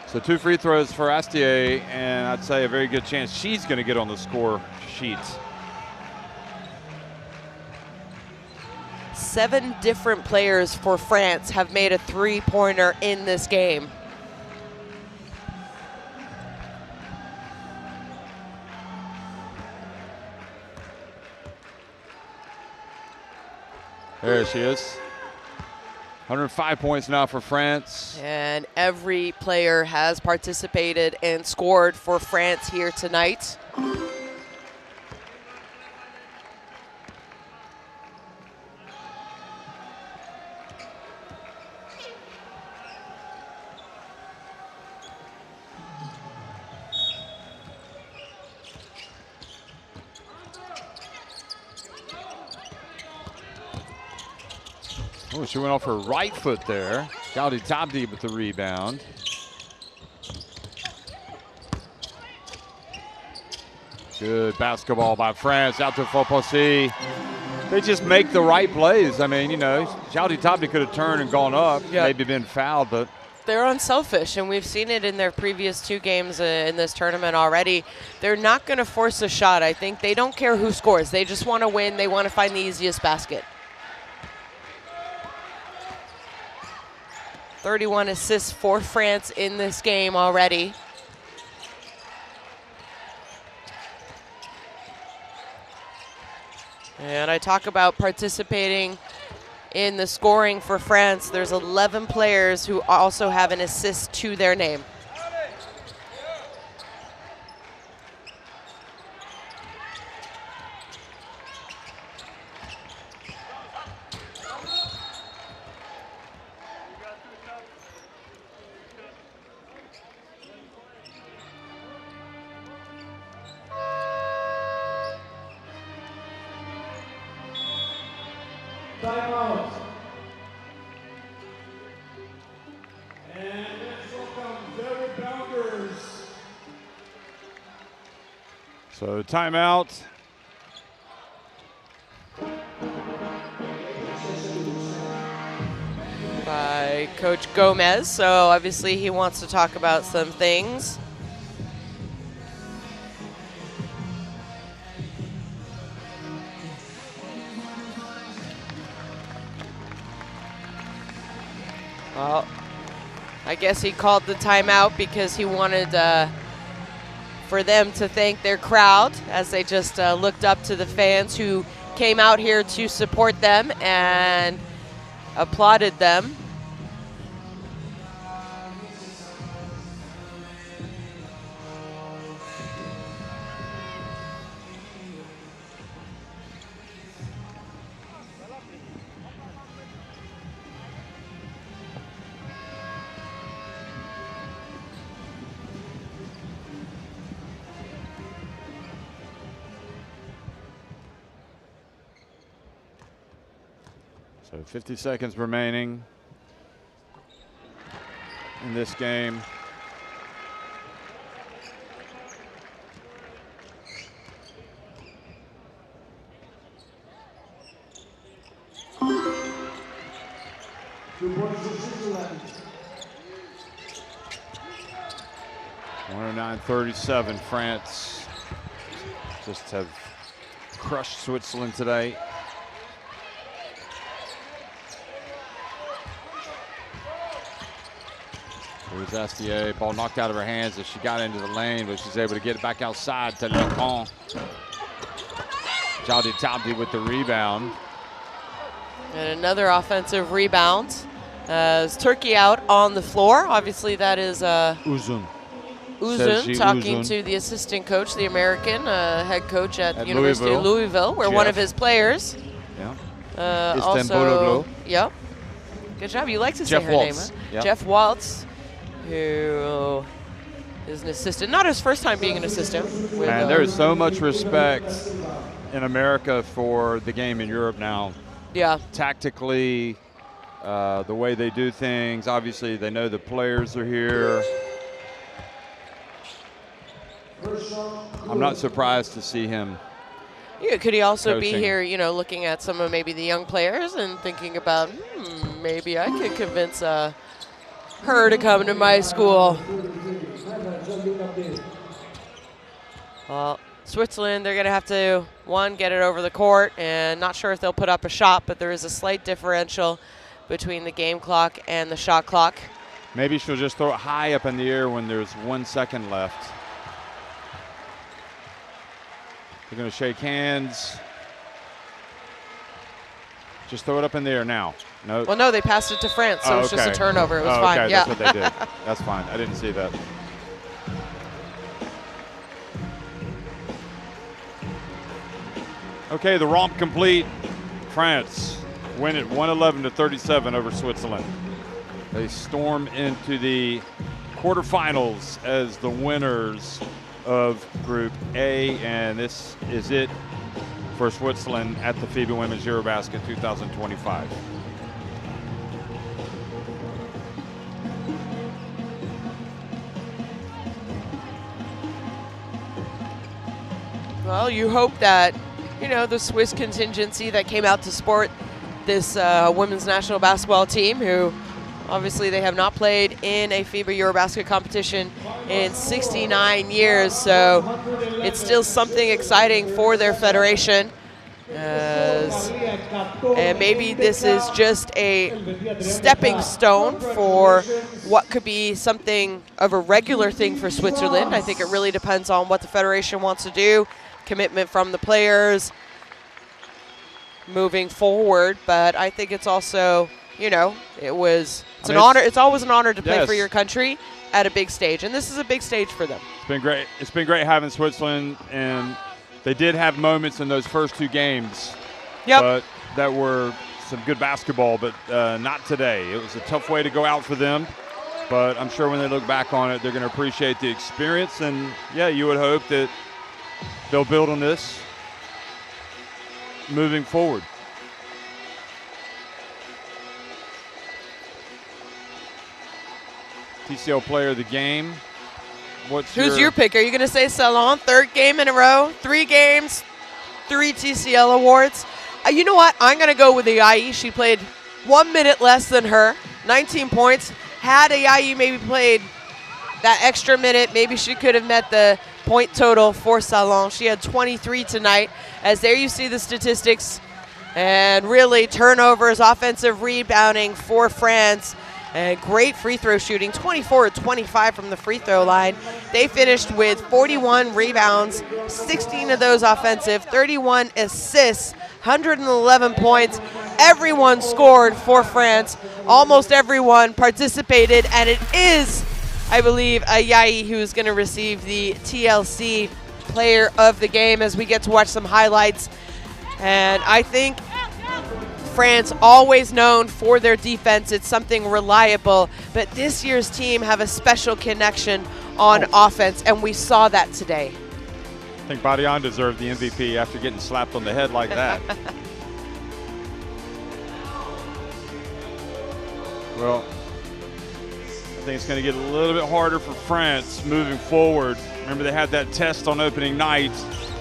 So 2 free throws for Astier, and I'd say a very good chance she's going to get on the score sheet. 7 different players for France have made a three-pointer in this game. There she is. 105 points now for France. And every player has participated and scored for France here tonight. Oh, she went off her right foot there. Jaldi Tabdi with the rebound. Good basketball by France out to Foposi. They just make the right plays. I mean, you know, Jaldi Tabdi could have turned and gone up, maybe been fouled, but they're unselfish, and we've seen it in their previous 2 games in this tournament already. They're not going to force a shot. I think they don't care who scores. They just want to win. They want to find the easiest basket. 31 assists for France in this game already. And I talk about participating in the scoring for France. There's 11 players who also have an assist to their name. Timeout. And let's welcome the rebounders. so timeout. By Coach Gomez, so obviously he wants to talk about some things. Well, I guess he called the timeout because he wanted for them to thank their crowd as they just looked up to the fans who came out here to support them and applauded them. So 50 seconds remaining in this game. Switzerland. 109-37. France just have crushed Switzerland today. Here's Astier, ball knocked out of her hands as she got into the lane, but she's able to get it back outside to Lecon. Jaldi Tabdi with the rebound. And another offensive rebound. As Turkey out on the floor. Obviously that is Uzun. Uzun talking to the assistant coach, the American head coach at University of Louisville, where one of his players. Yeah. Also, yep. Good job. You like to say her name, huh? Yep. Jeff Waltz, who is an assistant. Not his first time being an assistant. And there is so much respect in America for the game in Europe now. Yeah. Tactically, the way they do things. Obviously, they know the players are here. I'm not surprised to see him. Yeah, could he also coaching. be here, you know, looking at some of maybe the young players and thinking about, maybe I could convince her to come to my school. Well, Switzerland, they're going to have to, one, get it over the court, and not sure if they'll put up a shot, but there is a slight differential between the game clock and the shot clock. Maybe she'll just throw it high up in the air when there's 1 second left. They're going to shake hands. Just throw it up in the air now. No. Well, no, they passed it to France, so it's just a turnover. It was fine. Okay, yeah. that's what they did. That's fine. I didn't see that. Okay, the romp complete. France win it 111-37 over Switzerland. They storm into the quarterfinals as the winners of Group A, and this is it for Switzerland at the FIBA Women's EuroBasket 2025. Well, you hope that, you know, the Swiss contingency that came out to support this women's national basketball team, who obviously they have not played in a FIBA EuroBasket competition in 69 years, so it's still something exciting for their federation. And maybe this is just a stepping stone for what could be something of a regular thing for Switzerland. I think it really depends on what the federation wants to do, commitment from the players moving forward, but I think it's also, you know, it's an honor. It's always an honor to play for your country at a big stage, and this is a big stage for them. It's been great. It's been great having Switzerland, and they did have moments in those first two games, but that were some good basketball, but not today. It was a tough way to go out for them, but I'm sure when they look back on it, they're going to appreciate the experience, and yeah, you would hope that they'll build on this moving forward. TCL player of the game. Who's your pick? Are you going to say Salon? Third game in a row, 3 games, 3 TCL awards. You know what? I'm going to go with Ayayi. She played 1 minute less than her, 19 points. Had Ayayi maybe played that extra minute, maybe she could have met the point total for Salon. She had 23 tonight. As there you see the statistics. And really turnovers, offensive rebounding for France. And great free throw shooting, 24-25 from the free throw line. They finished with 41 rebounds, 16 of those offensive, 31 assists, 111 points. Everyone scored for France. Almost everyone participated, and it is, I believe, Ayayi who's going to receive the TLC player of the game as we get to watch some highlights. And I think France, always known for their defense, it's something reliable, but this year's team have a special connection on offense, and we saw that today. I think Badian deserved the MVP after getting slapped on the head like that. Well, I think it's going to get a little bit harder for France moving forward. Remember, they had that test on opening night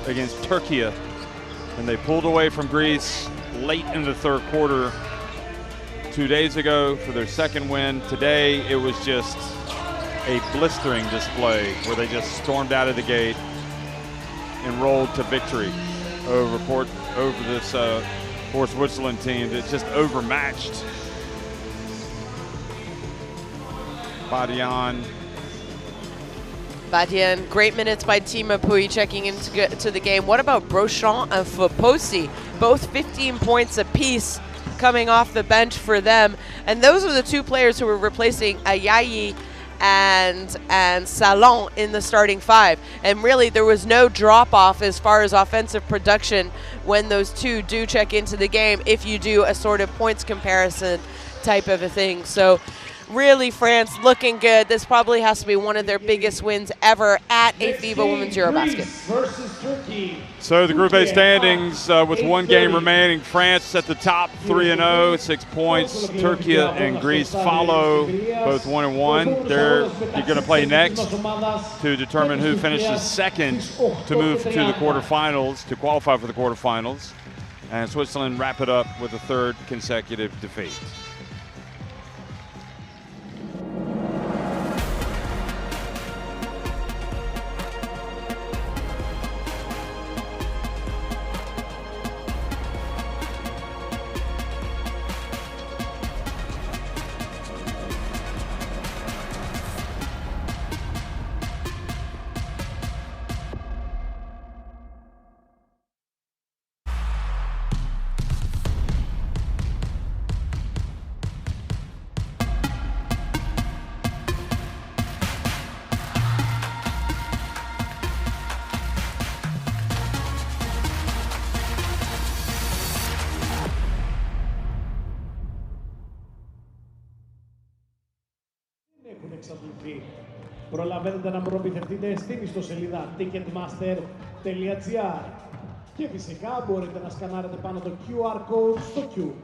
against Turkey, and they pulled away from Greece late in the third quarter 2 days ago for their second win. Today, it was just a blistering display where they just stormed out of the gate and rolled to victory over this poor Switzerland team that's just overmatched. Badian, great minutes by Tima Pui checking into the game. What about Brochant and Foposi? Both 15 points apiece coming off the bench for them. And those are the 2 players who were replacing Ayayi and Salon in the starting 5. And really, there was no drop-off as far as offensive production when those 2 do check into the game, if you do a sort of points comparison type of a thing. So really, France looking good. This probably has to be one of their biggest wins ever at a FIBA Women's EuroBasket. So the Group A standings with 1 game remaining. France at the top, 3-0, 6 points. Turkey and Greece follow, both 1-1. You're going to play next to determine who finishes second to move to the quarterfinals, to qualify for the quarterfinals. And Switzerland wrap it up with a 3rd consecutive defeat. εξαντληθεί. Προλαβαίνετε να προμηθευτείτε στην ιστοσελίδα ticketmaster.gr και φυσικά μπορείτε να σκανάρετε πάνω το QR code στο Cube.